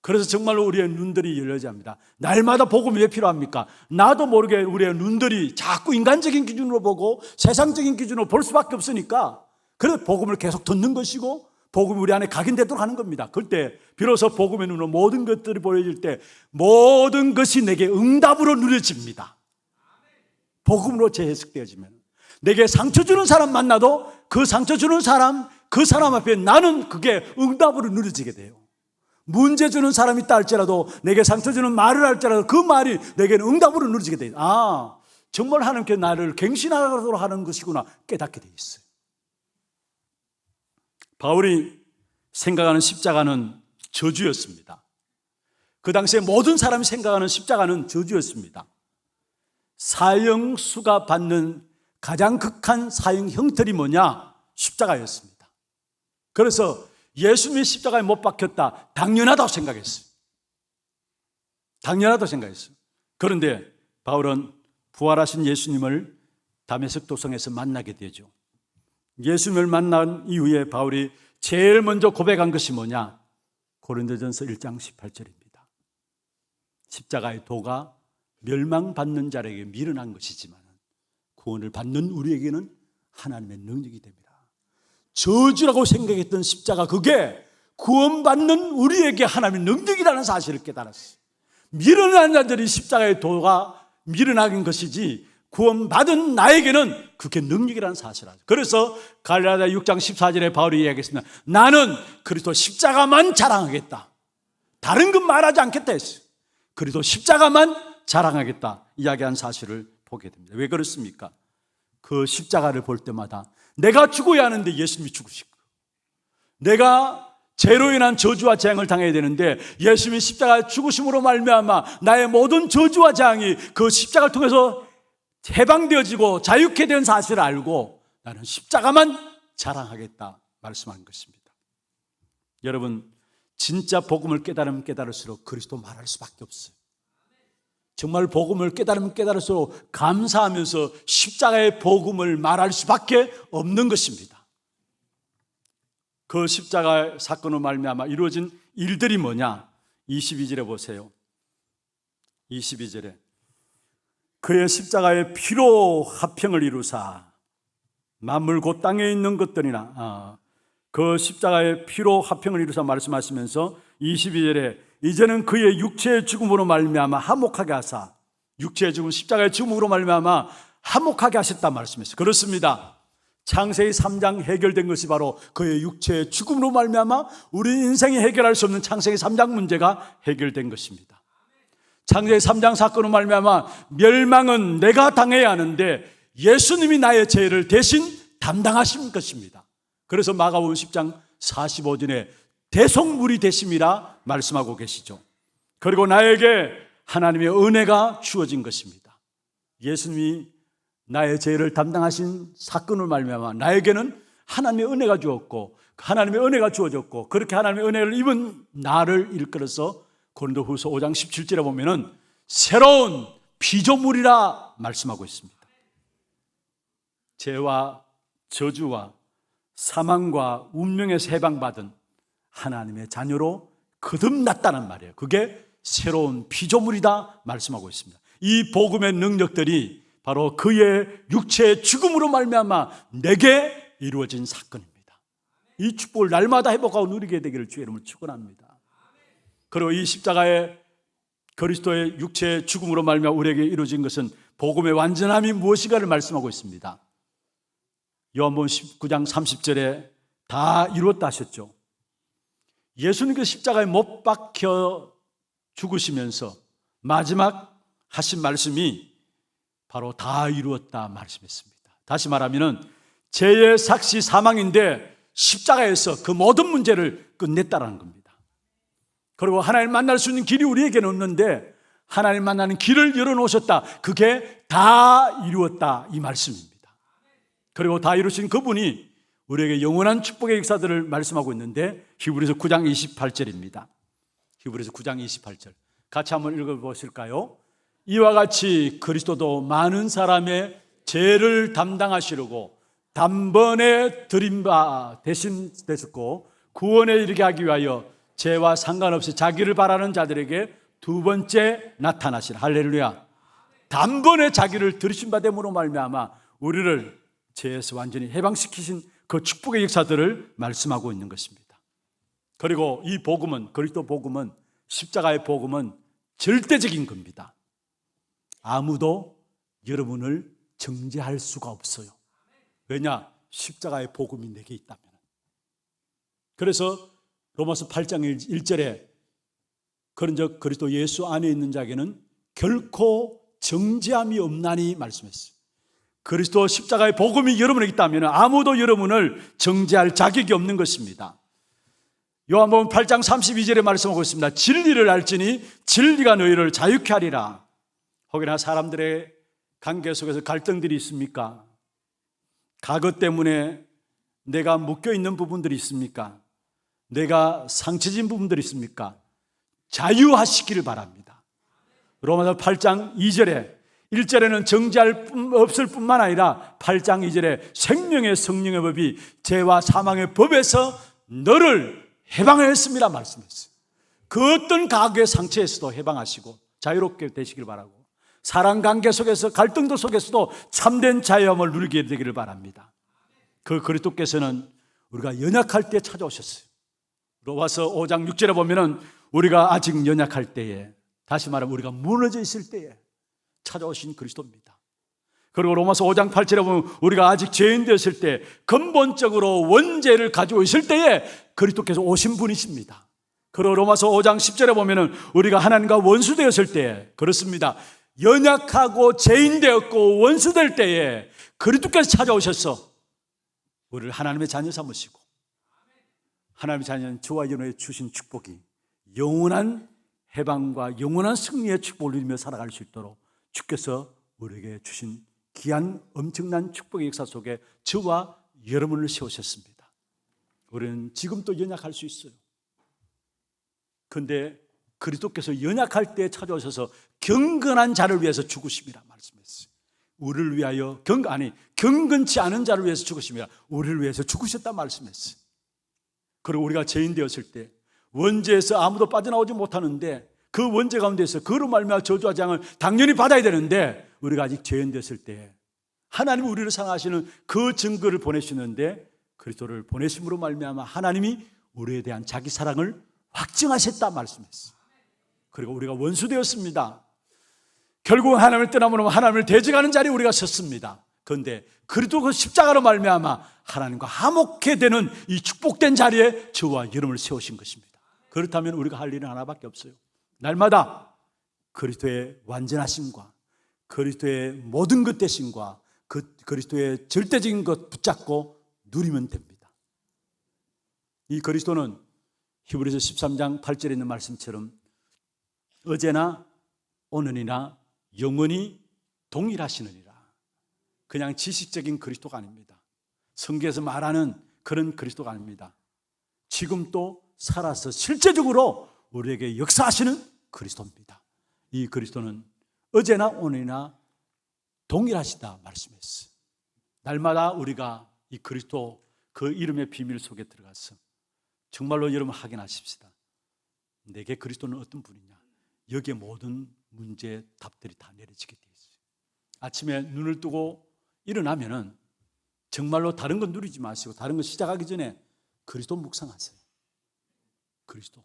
그래서 정말로 우리의 눈들이 열려져야 합니다. 날마다 복음이 왜 필요합니까? 나도 모르게 우리의 눈들이 자꾸 인간적인 기준으로 보고 세상적인 기준으로 볼 수밖에 없으니까, 그래서 복음을 계속 듣는 것이고 복음이 우리 안에 각인되도록 하는 겁니다. 그때 비로소 복음의 눈으로 모든 것들이 보여질 때 모든 것이 내게 응답으로 누려집니다. 복음으로 재해석되어지면 내게 상처 주는 사람 만나도 그 상처 주는 사람, 그 사람 앞에 나는 그게 응답으로 누려지게 돼요. 문제 주는 사람이 있다 할지라도, 내게 상처 주는 말을 할지라도 그 말이 내게는 응답으로 누려지게 돼요. 아, 정말 하나님께 나를 갱신하도록 하는 것이구나 깨닫게 돼 있어요. 바울이 생각하는 십자가는 저주였습니다. 그 당시에 모든 사람이 생각하는 십자가는 저주였습니다. 사형수가 받는 가장 극한 사형 형틀이 뭐냐? 십자가였습니다. 그래서 예수님이 십자가에 못 박혔다, 당연하다고 생각했어요. 당연하다고 생각했어요. 그런데 바울은 부활하신 예수님을 다메섹 도성에서 만나게 되죠. 예수님을 만난 이후에 바울이 제일 먼저 고백한 것이 뭐냐? 고린도전서 1장 18절입니다. 십자가의 도가 멸망받는 자에게 미련한 것이지만 구원을 받는 우리에게는 하나님의 능력이 됩니다. 저주라고 생각했던 십자가, 그게 구원받는 우리에게 하나님의 능력이라는 사실을 깨달았어요. 미련한 자들이 십자가의 도가 미련한 것이지 구원받은 나에게는 그게 능력이라는 사실을 알아요. 그래서 갈라디아 6장 14절에 바울이 이야기했습니다. 나는 그리스도 십자가만 자랑하겠다, 다른 건 말하지 않겠다 했어요. 그리스도 십자가만 자랑하겠다 이야기한 사실을 보게 됩니다. 왜 그렇습니까? 그 십자가를 볼 때마다 내가 죽어야 하는데 예수님이 죽으시고, 내가 죄로 인한 저주와 재앙을 당해야 되는데 예수님이 십자가 죽으심으로 말미암아 나의 모든 저주와 재앙이 그 십자가를 통해서 해방되어지고 자유케 된 사실을 알고 나는 십자가만 자랑하겠다 말씀한 것입니다. 여러분, 진짜 복음을 깨달으면 깨달을수록 그리스도 말할 수밖에 없어요. 정말 복음을 깨달으면 깨달을수록 감사하면서 십자가의 복음을 말할 수밖에 없는 것입니다. 그 십자가의 사건으로 말미암아 이루어진 일들이 뭐냐? 22절에 보세요. 22절에 그의 십자가의 피로 화평을 이루사 만물 곧 땅에 있는 것들이나 그 십자가의 피로 화평을 이루사 말씀하시면서 22절에 이제는 그의 육체의 죽음으로 말미암아 화목하게 하사, 육체의 죽음, 십자가의 죽음으로 말미암아 화목하게 하셨다 말씀했어요. 그렇습니다. 창세기 3장 해결된 것이 바로 그의 육체의 죽음으로 말미암아 우리 인생이 해결할 수 없는 창세기 3장 문제가 해결된 것입니다. 창세기 3장 사건으로 말미암아 멸망은 내가 당해야 하는데 예수님이 나의 죄를 대신 담당하신 것입니다. 그래서 마가복음 10장 45절에 대속물이 되심이라 말씀하고 계시죠. 그리고 나에게 하나님의 은혜가 주어진 것입니다. 예수님이 나의 죄를 담당하신 사건을 말미암아 나에게는 하나님의 은혜가 주었고 하나님의 은혜가 주어졌고, 그렇게 하나님의 은혜를 입은 나를 일컬어서 고린도후서 5장 17절에 보면은 새로운 피조물이라 말씀하고 있습니다. 죄와 저주와 사망과 운명에서 해방받은 하나님의 자녀로 거듭났다는 말이에요. 그게 새로운 피조물이다 말씀하고 있습니다. 이 복음의 능력들이 바로 그의 육체의 죽음으로 말미암아 내게 이루어진 사건입니다. 이 축복을 날마다 회복하고 누리게 되기를 주의 이름으로 축원합니다. 그리고 이 십자가의 그리스도의 육체의 죽음으로 말미암아 우리에게 이루어진 것은 복음의 완전함이 무엇인가를 말씀하고 있습니다. 요한복음 19장 30절에 다 이루었다 하셨죠. 예수님께서 십자가에 못 박혀 죽으시면서 마지막 하신 말씀이 바로 다 이루었다 말씀했습니다. 다시 말하면 죄의 삭시 사망인데 십자가에서 그 모든 문제를 끝냈다라는 겁니다. 그리고 하나님 만날 수 있는 길이 우리에게는 없는데 하나님 만나는 길을 열어놓으셨다. 그게 다 이루었다 이 말씀입니다. 그리고 다 이루신 그분이 우리에게 영원한 축복의 역사들을 말씀하고 있는데 히브리서 9장 28절입니다. 히브리서 9장 28절 같이 한번 읽어보실까요? 이와 같이 그리스도도 많은 사람의 죄를 담당하시려고 단번에 드린 바 대신 되셨고 구원에 이르게 하기 위하여 죄와 상관없이 자기를 바라는 자들에게 두 번째 나타나시라. 할렐루야. 단번에 자기를 들으신 바 됨으로 말미암아 우리를 죄에서 완전히 해방시키신 그 축복의 역사들을 말씀하고 있는 것입니다. 그리고 이 복음은, 그리스도 복음은, 십자가의 복음은 절대적인 겁니다. 아무도 여러분을 정죄할 수가 없어요. 왜냐? 십자가의 복음이 내게 있다면. 그래서 로마서 8장 1절에 그런즉 그리스도 예수 안에 있는 자에게는 결코 정죄함이 없나니 말씀했어요. 그리스도 십자가의 복음이 여러분에게 있다면 아무도 여러분을 정죄할 자격이 없는 것입니다. 요한복음 8장 32절에 말씀하고 있습니다. 진리를 알지니 진리가 너희를 자유케 하리라. 혹여나 사람들의 관계 속에서 갈등들이 있습니까? 과거 때문에 내가 묶여있는 부분들이 있습니까? 내가 상처진 부분들이 있습니까? 자유하시기를 바랍니다. 로마서 8장 2절에 1절에는 정죄할 없을 뿐만 아니라 8장 2절에 생명의 성령의 법이 죄와 사망의 법에서 너를 해방하였습니다 말씀했어요. 그 어떤 과거의 상처에서도 해방하시고 자유롭게 되시길 바라고 사랑관계 속에서 갈등도 속에서도 참된 자유함을 누리게 되기를 바랍니다. 그 그리스도께서는 우리가 연약할 때 찾아오셨어요. 로마서 5장 6절에 보면은 우리가 아직 연약할 때에, 다시 말하면 우리가 무너져 있을 때에 찾아오신 그리스도입니다. 그리고 로마서 5장 8절에 보면 우리가 아직 죄인 되었을 때, 근본적으로 원죄를 가지고 있을 때에 그리스도께서 오신 분이십니다. 그리고 로마서 5장 10절에 보면은 우리가 하나님과 원수 되었을 때에, 그렇습니다, 연약하고 죄인 되었고 원수 될 때에 그리스도께서 찾아오셔서 우리를 하나님의 자녀 삼으시고, 하나님의 자녀는 저와 여러분에게 주신 축복이 영원한 해방과 영원한 승리의 축복을 누리며 살아갈 수 있도록 주께서 우리에게 주신 귀한 엄청난 축복의 역사 속에 저와 여러분을 세우셨습니다. 우리는 지금도 연약할 수 있어요. 그런데 그리스도께서 연약할 때 찾아오셔서 경건한 자를 위해서 죽으심이라 말씀했어요. 우리를 위하여 경건치 않은 자를 위해서 죽으심이라 우리를 위해서 죽으셨다 말씀했어요. 그리고 우리가 죄인 되었을 때 원죄에서 아무도 빠져나오지 못하는데 그 원죄 가운데서 그로 말미암아 저주와 재앙을 당연히 받아야 되는데 우리가 아직 죄인 되었을 때 하나님이 우리를 사랑하시는 그 증거를 보내시는데 그리스도를 보내심으로 말미암아 하나님이 우리에 대한 자기 사랑을 확증하셨다 말씀했어요. 그리고 우리가 원수 되었습니다. 결국 하나님을 떠나면 하나님을 대적하는 자리에 우리가 섰습니다. 그런데 그래도 그 십자가로 말미암아 하나님과 화목해 되는 이 축복된 자리에 저와 여러분을 세우신 것입니다. 그렇다면 우리가 할 일은 하나밖에 없어요. 날마다 그리스도의 완전하심과 그리스도의 모든 것 되심과 그리스도의 절대적인 것 붙잡고 누리면 됩니다. 이 그리스도는 히브리서 13장 8절에 있는 말씀처럼 어제나 오늘이나 영원히 동일하시느니라. 그냥 지식적인 그리스도가 아닙니다. 성경에서 말하는 그런 그리스도가 아닙니다. 지금 또 살아서 실제적으로 우리에게 역사하시는 그리스도입니다. 이 그리스도는 어제나 오늘이나 동일하시다 말씀했어요. 날마다 우리가 이 그리스도 그 이름의 비밀 속에 들어가서 정말로 여러분 확인하십시다. 내게 그리스도는 어떤 분이냐? 여기에 모든 문제의 답들이 다 내려지게 되어 있어요. 아침에 눈을 뜨고 일어나면은 정말로 다른 건 누리지 마시고 다른 거 시작하기 전에 그리스도 묵상하세요. 그리스도.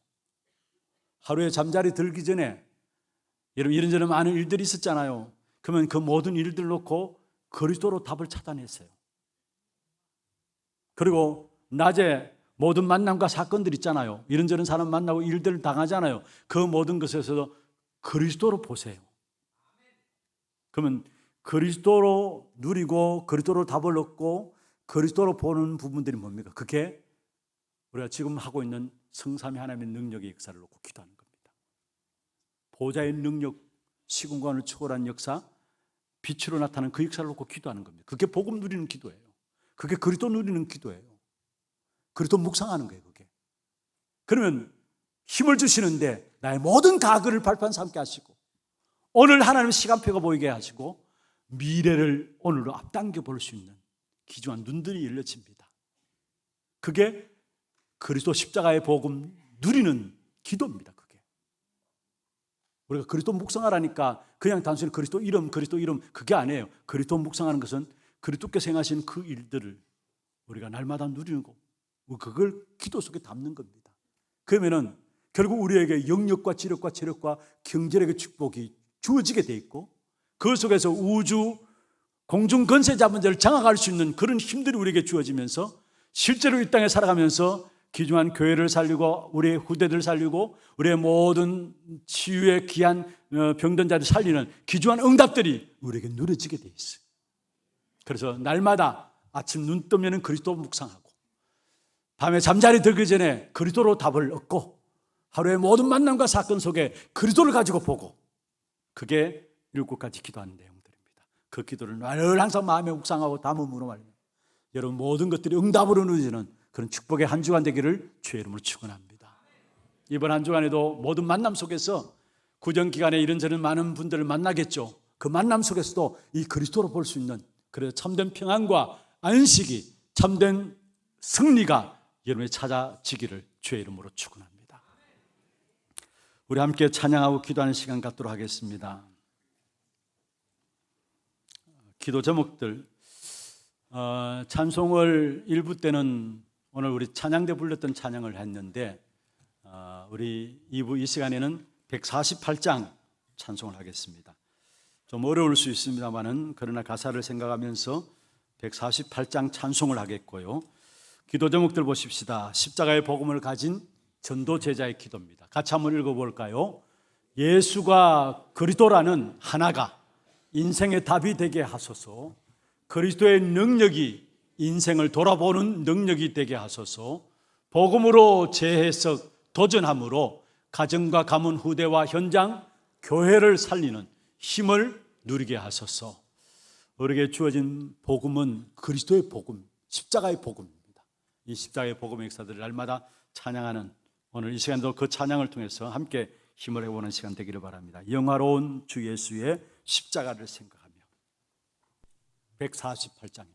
하루에 잠자리 들기 전에 여러분 이런저런 많은 일들이 있었잖아요. 그러면 그 모든 일들 놓고 그리스도로 답을 찾아내세요. 그리고 낮에 모든 만남과 사건들 있잖아요. 이런저런 사람 만나고 일들을 당하잖아요. 그 모든 것에서 그리스도로 보세요. 그러면 그리스도로 누리고 그리스도로 답을 얻고 그리스도로 보는 부분들이 뭡니까? 그게 우리가 지금 하고 있는 성삼위 하나님의 능력의 역사를 놓고 기도하는 겁니다. 보좌의 능력, 시공간을 초월한 역사, 빛으로 나타나는 그 역사를 놓고 기도하는 겁니다. 그게 복음 누리는 기도예요. 그게 그리스도 누리는 기도예요. 그리스도 묵상하는 거예요. 그게. 그러면 힘을 주시는데 나의 모든 가글을 발판 삼게 하시고 오늘 하나님의 시간표가 보이게 하시고 미래를 오늘로 앞당겨 볼 수 있는 귀중한 눈들이 열려집니다. 그게 그리스도 십자가의 복음 누리는 기도입니다. 그게. 우리가 그리스도 묵상하라니까 그냥 단순히 그리스도 이름 그게 아니에요. 그리스도 묵상하는 것은 그리스도께서 행하신 그 일들을 우리가 날마다 누리는 거, 그걸 기도 속에 담는 겁니다. 그러면은 결국 우리에게 영역과 지력과 체력과 경제력의 축복이 주어지게 돼 있고 그 속에서 우주 공중 권세 잡은 자를 장악할 수 있는 그런 힘들이 우리에게 주어지면서 실제로 이 땅에 살아가면서 귀중한 교회를 살리고 우리의 후대들을 살리고 우리의 모든 치유의 귀한 병든 자를 살리는 귀중한 응답들이 우리에게 누려지게 돼 있어요. 그래서 날마다 아침 눈 뜨면 그리스도 묵상하고 밤에 잠자리 들기 전에 그리스도로 답을 얻고 하루의 모든 만남과 사건 속에 그리스도를 가지고 보고 그게 7가지 기도하는 내용들입니다. 그 기도를 늘 항상 마음에 묵상하고 담음으로 말입니다. 여러분 모든 것들이 응답으로 누리는 그런 축복의 한 주간 되기를 주의 이름으로 축원합니다. 이번 한 주간에도 모든 만남 속에서 구정 기간에 이런저런 많은 분들을 만나겠죠. 그 만남 속에서도 이 그리스도로 볼 수 있는 그래서 참된 평안과 안식이 참된 승리가 여러분이 찾아지기를 주의 이름으로 축원합니다. 우리 함께 찬양하고 기도하는 시간 갖도록 하겠습니다. 기도 제목들 찬송을 1부 때는 오늘 우리 찬양대 불렀던 찬양을 했는데 우리 2부 이 시간에는 148장 찬송을 하겠습니다. 좀 어려울 수 있습니다만은 그러나 가사를 생각하면서 148장 찬송을 하겠고요. 기도 제목들 보십시다. 십자가의 복음을 가진 전도 제자의 기도입니다. 같이 한번 읽어볼까요? 예수가 그리스도라는 하나가 인생의 답이 되게 하소서. 그리스도의 능력이 인생을 돌아보는 능력이 되게 하소서. 복음으로 재해석, 도전함으로 가정과 가문, 후대와 현장, 교회를 살리는 힘을 누리게 하소서. 우리에게 주어진 복음은 그리스도의 복음, 십자가의 복음입니다. 이 십자가의 복음의 역사들을 날마다 찬양하는 오늘 이 시간도 그 찬양을 통해서 함께 힘을 해보는 시간 되기를 바랍니다. 영화로운 주 예수의 십자가를 생각하며 148장입니다.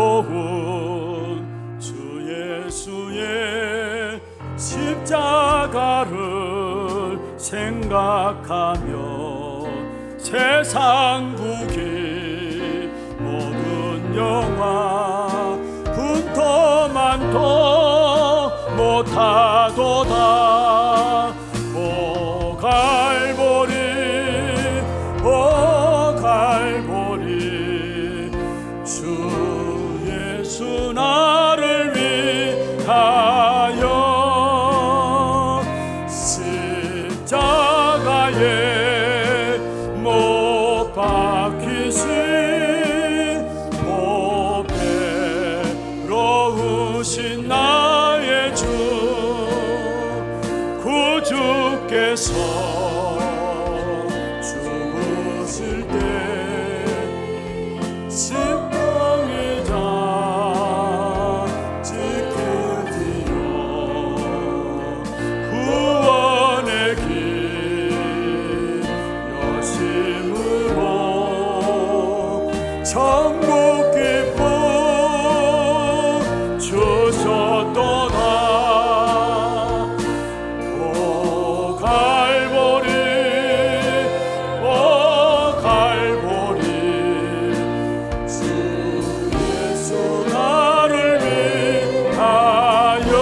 영화로운 주 예수의 십자가를 생각하며 세상 국이 모든 영화 분토만도 못하도다. 오 갈보리 오 갈보리 주 예수 나를 위하여 십자가에 못 박히신 보배로우신 나의 주 구주께서 죽으실 때 심령이자 지키지요. 구원의 길 여심으로 천국 기쁨 주셨도다. 오 갈보리 오 갈보리 주 예수 나를 위하여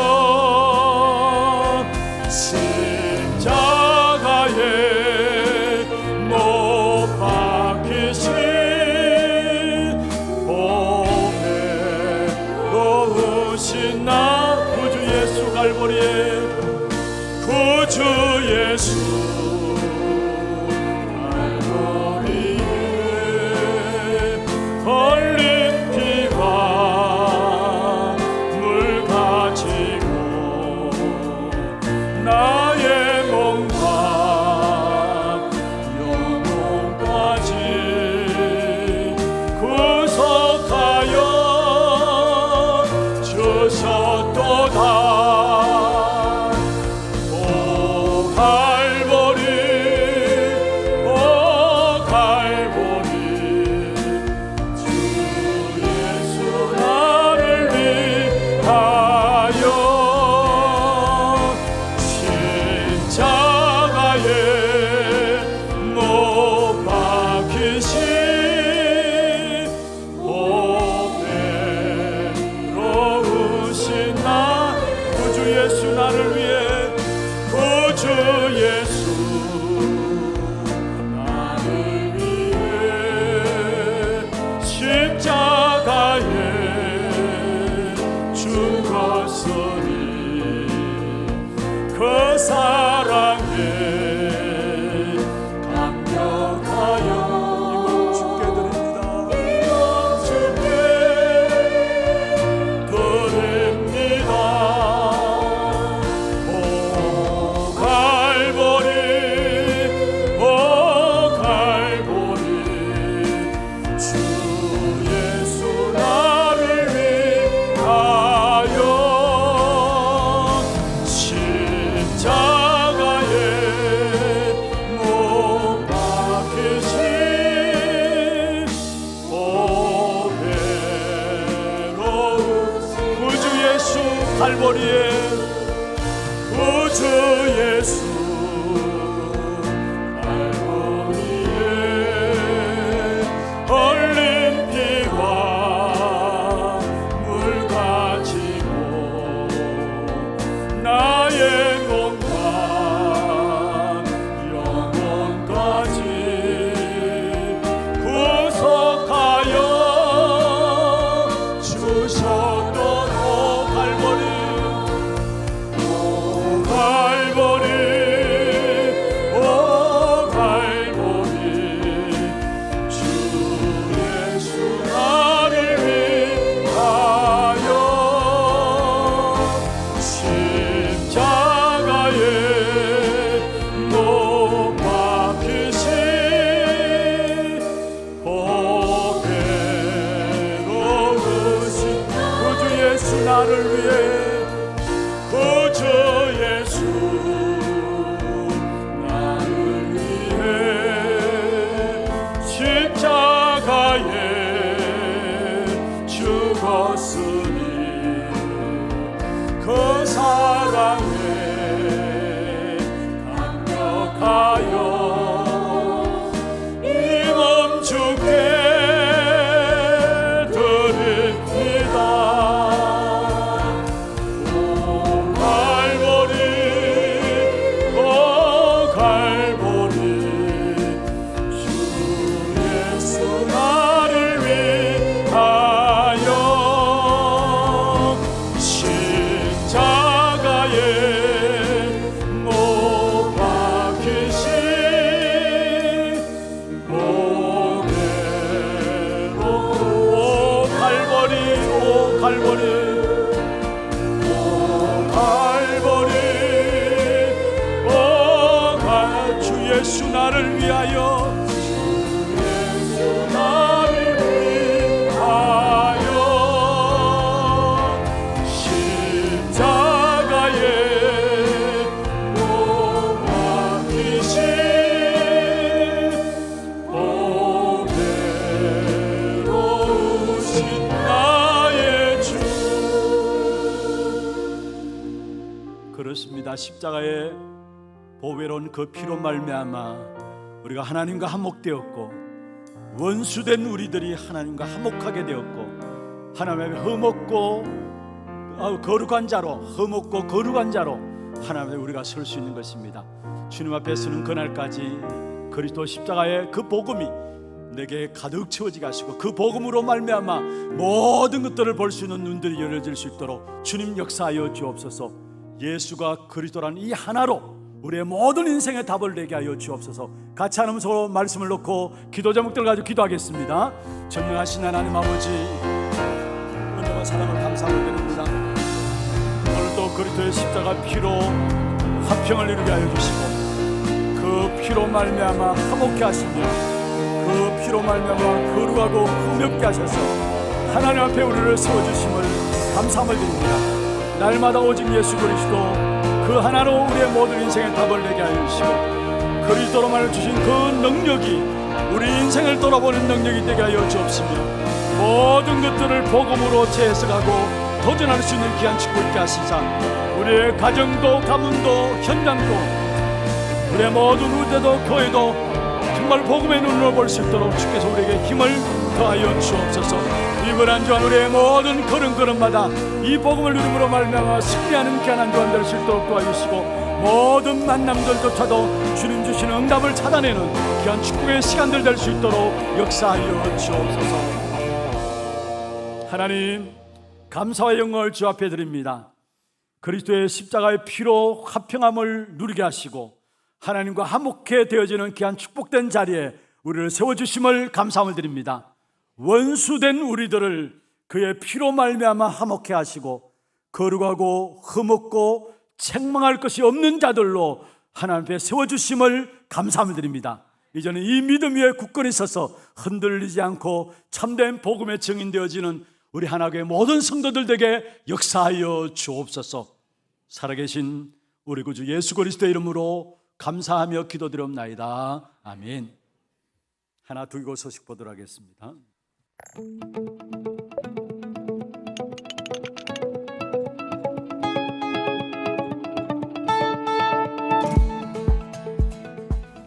십자가에 위하여 죽었으니 그 사랑에 감격하여 이 몸 주께 예수 나를 위하여 십자가에 못 박히신 보배로우신 나의 주. 그렇습니다. 십자가에 보배로운 그 피로 말미암아 우리가 하나님과 화목되었고, 원수된 우리들이 하나님과 화목하게 되었고, 하나님의 흠없고 거룩한 자로, 흠없고 거룩한 자로 하나님의 우리가 설 수 있는 것입니다. 주님 앞에 서는 그날까지 그리스도 십자가의 그 복음이 내게 가득 채워지게 하시고, 그 복음으로 말미암아 모든 것들을 볼 수 있는 눈들이 열려질 수 있도록 주님 역사하여 주옵소서. 예수가 그리스도라는 이 하나로 우리의 모든 인생의 답을 내게 하여 주옵소서. 같이 하나님 서로 말씀을 놓고 기도 제목들 가지고 기도하겠습니다. 전능하신 하나님 아버지, 은혜와 사랑을 감사하고 드립니다. 오늘도 그리스도의 십자가 피로 화평을 이루게 하여 주시고, 그 피로 말미암아 화목케 하시며, 그 피로 말미암아 거룩하고 흥롭게 하셔서 하나님 앞에 우리를 세워주심을 감사함을 드립니다. 날마다 오직 예수 그리스도 그 하나로 우리의 모든 인생의 답을 내게 하여 주시고, 그리스도로 말해 주신 그 능력이 우리 인생을 돌아보는 능력이 되게 하여 주옵시며, 모든 것들을 복음으로 재해석하고 도전할 수 있는 귀한 축복 있게 하시자, 우리의 가정도 가문도 현장도 우리의 모든 우대도 교회도 정말 복음의 눈으로 볼 수 있도록 주께서 우리에게 힘을 더하여 주옵소서. 이번 한 주간 우리의 모든 걸음걸음마다 이 복음을 누림으로 말미암아 승리하는 귀한 한 주간 될 수 있도록 도와주시고, 모든 만남들조차도 주님 주시는 응답을 찾아내는 귀한 축복의 시간들 될 수 있도록 역사하여 주옵소서. 하나님, 감사와 영광을 주 앞에 드립니다. 그리스도의 십자가의 피로 화평함을 누리게 하시고 하나님과 화목해 되어지는 귀한 축복된 자리에 우리를 세워주심을 감사함을 드립니다. 원수된 우리들을 그의 피로 말미암아 화목해 하시고, 거룩하고 흠없고 책망할 것이 없는 자들로 하나님 앞에 세워주심을 감사함을 드립니다. 이제는 이 믿음 위에 굳건히 서서 흔들리지 않고 참된 복음의 증인되어지는 우리 하나교회 모든 성도들에게 역사하여 주옵소서. 살아계신 우리 구주 예수 그리스도의 이름으로 감사하며 기도드리옵나이다. 아멘. 하나 두고 소식 보도록 하겠습니다.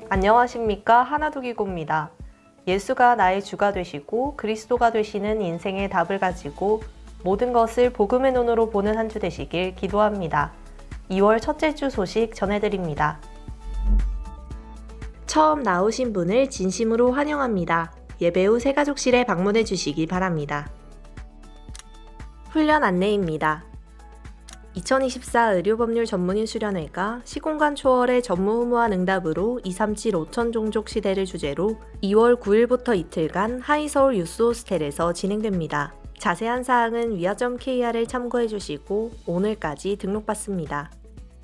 안녕하십니까, 하나두기고입니다. 예수가 나의 주가 되시고 그리스도가 되시는 인생의 답을 가지고 모든 것을 복음의 눈으로 보는 한 주 되시길 기도합니다. 2월 첫째 주 소식 전해드립니다. 처음 나오신 분을 진심으로 환영합니다. 예배 후 새가족실에 방문해 주시기 바랍니다. 훈련 안내입니다. 2024 의료법률 전문인 수련회가 시공간 초월의 전무후무한 응답으로 237 5천 종족 시대를 주제로 2월 9일부터 이틀간 하이서울 유스호스텔에서 진행됩니다. 자세한 사항은 위아.kr을 참고해 주시고 오늘까지 등록받습니다.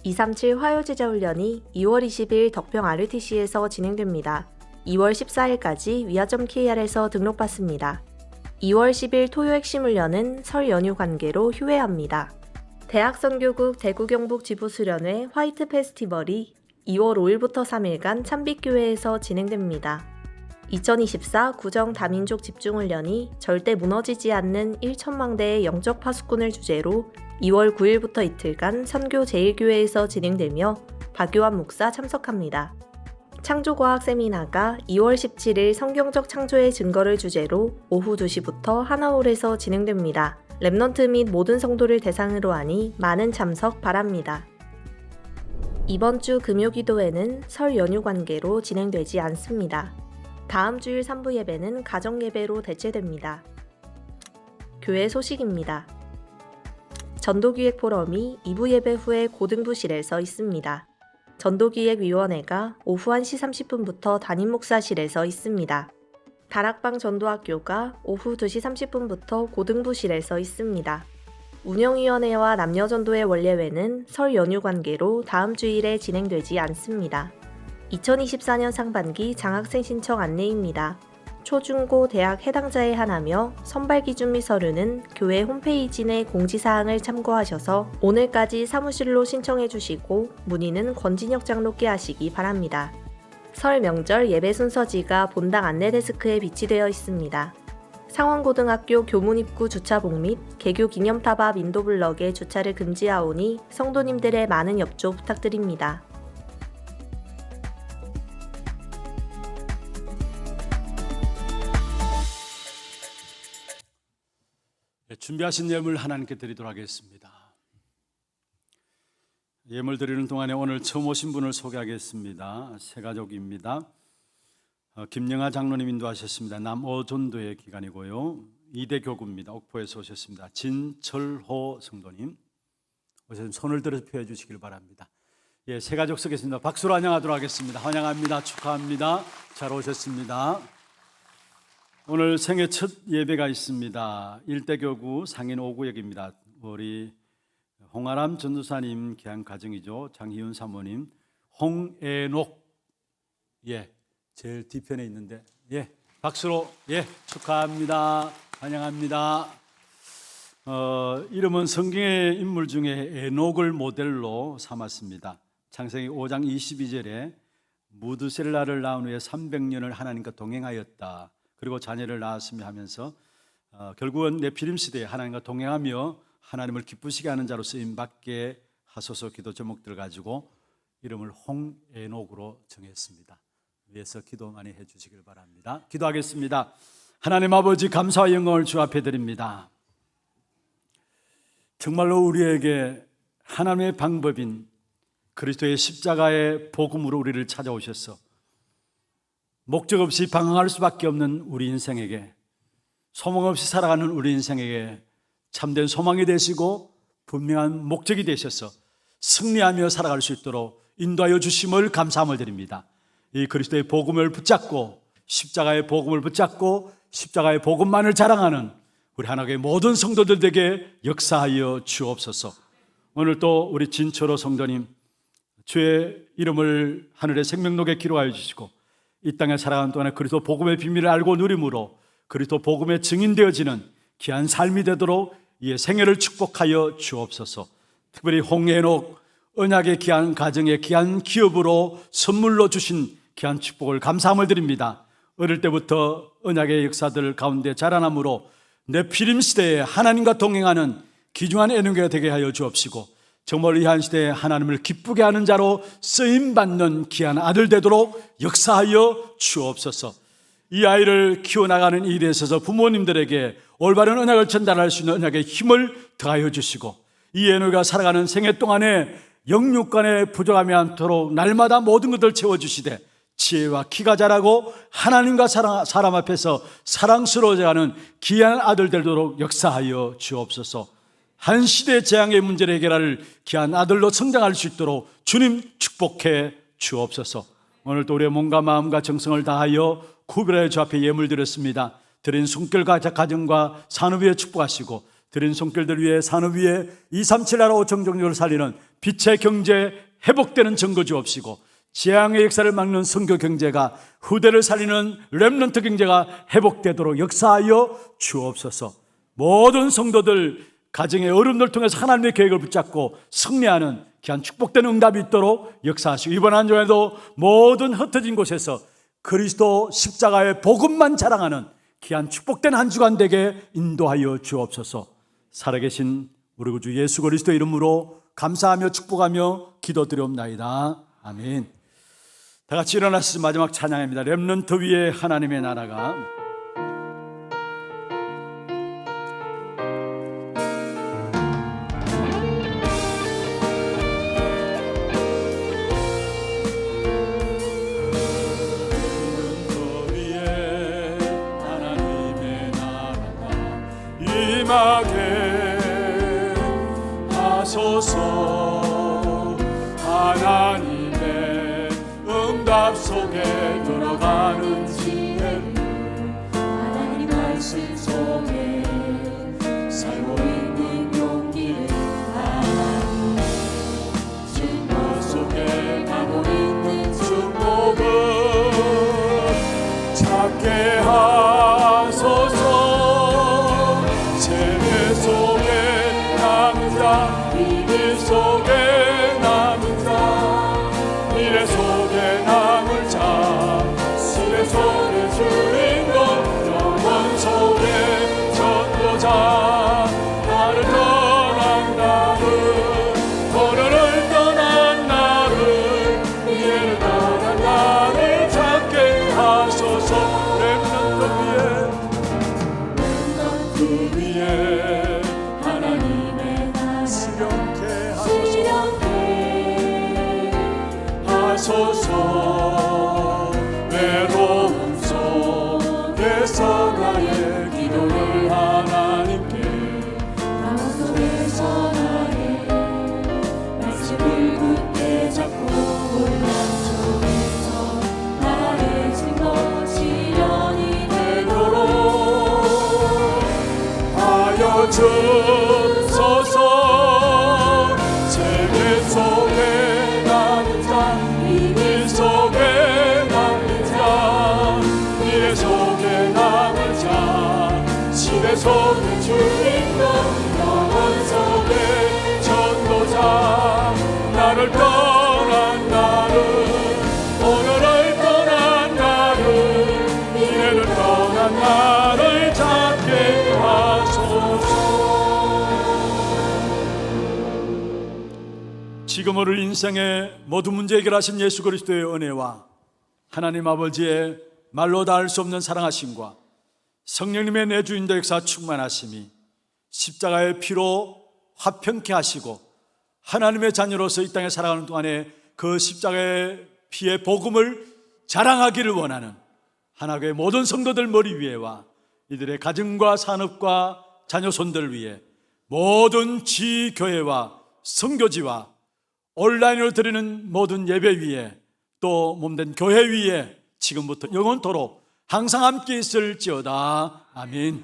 237 화요제자훈련이 2월 20일 덕평 RUTC에서 진행됩니다. 2월 14일까지 위아.kr에서 등록받습니다. 2월 10일 토요 핵심훈련은 설 연휴 관계로 휴회합니다. 대학선교국 대구경북 지부수련회 화이트 페스티벌이 2월 5일부터 3일간 참빛교회에서 진행됩니다. 2024 구정 다민족 집중훈련이 절대 무너지지 않는 1천망대의 영적 파수꾼을 주제로 2월 9일부터 이틀간 선교 제1교회에서 진행되며 박유환 목사 참석합니다. 창조과학 세미나가 2월 17일 성경적 창조의 증거를 주제로 오후 2시부터 하나홀에서 진행됩니다. 랩넌트 및 모든 성도를 대상으로 하니 많은 참석 바랍니다. 이번 주 금요기도회는 설 연휴 관계로 진행되지 않습니다. 다음 주일 3부 예배는 가정예배로 대체됩니다. 교회 소식입니다. 전도기획 포럼이 2부 예배 후에 고등부실에서 있습니다. 전도기획위원회가 오후 1시 30분부터 담임 목사실에서 있습니다. 다락방 전도학교가 오후 2시 30분부터 고등부실에서 있습니다. 운영위원회와 남녀전도의 원례회는 설 연휴 관계로 다음 주일에 진행되지 않습니다. 2024년 상반기 장학생 신청 안내입니다. 초중고 대학 해당자에 한하며 선발 기준 및 서류는 교회 홈페이지 내 공지사항을 참고하셔서 오늘까지 사무실로 신청해 주시고 문의는 권진혁 장로께 하시기 바랍니다. 설 명절 예배 순서지가 본당 안내데스크에 비치되어 있습니다. 상원고등학교 교문 입구 주차복 및 개교 기념탑 앞 인도블럭에 주차를 금지하오니 성도님들의 많은 협조 부탁드립니다. 준비하신 예물 하나님께 드리도록 하겠습니다. 예물 드리는 동안에 오늘 처음 오신 분을 소개하겠습니다. 세 가족입니다. 김영아 장로님 인도하셨습니다. 남어전도의 기간이고요. 이대교구입니다. 옥포에서 오셨습니다. 진철호 성도님 오셨으면 손을 들어서 표해 주시길 바랍니다. 예, 세 가족 서겠습니다. 박수로 환영하도록 하겠습니다. 환영합니다. 축하합니다. 잘 오셨습니다. 오늘 생애 첫 예배가 있습니다. 일대교구 상인 5구역입니다. 우리 홍아람 전도사님 귀한 가정이죠. 장희윤 사모님, 홍애녹, 예, 제일 뒤편에 있는데, 예, 박수로 예 축하합니다. 환영합니다. 이름은 성경의 인물 중에 에녹을 모델로 삼았습니다. 창세기 5장 22절에 무드셀라를 낳은 후에 300년을 하나님과 동행하였다. 그리고 자녀를 낳았으며 하면서 결국은 네피림 시대에 하나님과 동행하며 하나님을 기쁘시게 하는 자로 쓰임받게 하소서 기도 제목들을 가지고 이름을 홍에녹으로 정했습니다. 위에서 기도 많이 해주시길 바랍니다. 기도하겠습니다. 하나님 아버지 감사와 영광을 주 앞에 드립니다. 정말로 우리에게 하나님의 방법인 그리스도의 십자가의 복음으로 우리를 찾아오셔서 목적 없이 방황할 수밖에 없는 우리 인생에게, 소망 없이 살아가는 우리 인생에게 참된 소망이 되시고 분명한 목적이 되셔서 승리하며 살아갈 수 있도록 인도하여 주심을 감사함을 드립니다. 이 그리스도의 복음을 붙잡고 십자가의 복음을 붙잡고 십자가의 복음만을 자랑하는 우리 하나님의 모든 성도들에게 역사하여 주옵소서. 오늘 또 우리 진철호 성도님 주의 이름을 하늘의 생명록에 기록하여 주시고 이 땅에 살아가는 동안에 그리스도 복음의 비밀을 알고 누림으로 그리스도 복음의 증인되어지는 귀한 삶이 되도록 이의 생애를 축복하여 주옵소서. 특별히 홍해녹 언약의 귀한 가정의 귀한 기업으로 선물로 주신 귀한 축복을 감사함을 드립니다. 어릴 때부터 언약의 역사들 가운데 자라남으로 네피림 시대에 하나님과 동행하는 귀중한 에녹이 되게 하여 주옵시고 정말 이 한 시대에 하나님을 기쁘게 하는 자로 쓰임받는 귀한 아들 되도록 역사하여 주옵소서. 이 아이를 키워나가는 일에 있어서 부모님들에게 올바른 언약을 전달할 수 있는 언약의 힘을 더하여 주시고 이 에녹이가 살아가는 생애 동안에 영육간에 부족함이 않도록 날마다 모든 것을 채워주시되 지혜와 키가 자라고 하나님과 사람 앞에서 사랑스러워져가는 귀한 아들 되도록 역사하여 주옵소서. 한 시대의 재앙의 문제를 해결할 귀한 아들로 성장할 수 있도록 주님 축복해 주옵소서. 오늘도 우리의 몸과 마음과 정성을 다하여 구별하여 주 앞에 예물 드렸습니다. 드린 손길과 가정과 산업 위에 축복하시고 드린 손길들 위에 산업 위에 237 나라 5천 종족을 살리는 빛의 경제 회복되는 증거 주옵시고 재앙의 역사를 막는 선교 경제가 후대를 살리는 렘넌트 경제가 회복되도록 역사하여 주옵소서. 모든 성도들 가정의 어려움을 통해서 하나님의 계획을 붙잡고 승리하는 귀한 축복된 응답이 있도록 역사하시고 이번 한 주에도 모든 흩어진 곳에서 그리스도 십자가의 복음만 자랑하는 귀한 축복된 한 주간 되게 인도하여 주옵소서. 살아계신 우리 구주 예수 그리스도의 이름으로 감사하며 축복하며 기도드리옵나이다. 아멘. 다 같이 일어나서 마지막 찬양입니다. 렘넌트 위에 하나님의 나라가. 임하게 하소서. 하나님의 응답 속에 들어가는 지혜를 하나님 말씀 속에 살고 있는 용기를 하나님 증거 속에 가고 있는 축복을 찾게 하소서. 세대 속에 남은 자, 비밀 속에 남은 자, 미래 속에 남을 자, 시대 속의 주인공, 영원 속의 전도자. 나를 떠난 나를, 오늘을 떠난 나를, 미래를 떠난 나를 찾게 하소서. 렘넌트 위에 하나님의 수령케 하소서. 외로움 속에서 나의 기도를 하나님께, 방황 속에서 나의 말씀을 굳게 잡고 혼란 속에서 나의 증거 시련이 되도록 하여 주소서. 세계 속에 남은 자, 비밀 속에 남은 자, 미래 속에 남은 자, 시대 속의 주인공, 영원 속의 전도자. 나를 떠난 나를, 오늘을 떠난 나를, 미래를 떠난 나를 찾게 하소서. 지금 오늘 인생의 모든 문제 해결하신 예수 그리스도의 은혜와 하나님 아버지의 말로 다 할 수 없는 사랑하심과 성령님의 내주인도 역사 충만하심이 십자가의 피로 화평케 하시고 하나님의 자녀로서 이 땅에 살아가는 동안에 그 십자가의 피의 복음을 자랑하기를 원하는 하나교회 모든 성도들 머리 위에와 이들의 가정과 산업과 자녀손들을 위해 모든 지교회와 선교지와 온라인으로 드리는 모든 예배 위에 또 몸된 교회 위에 지금부터 영원토록 항상 함께 있을지어다. 아멘.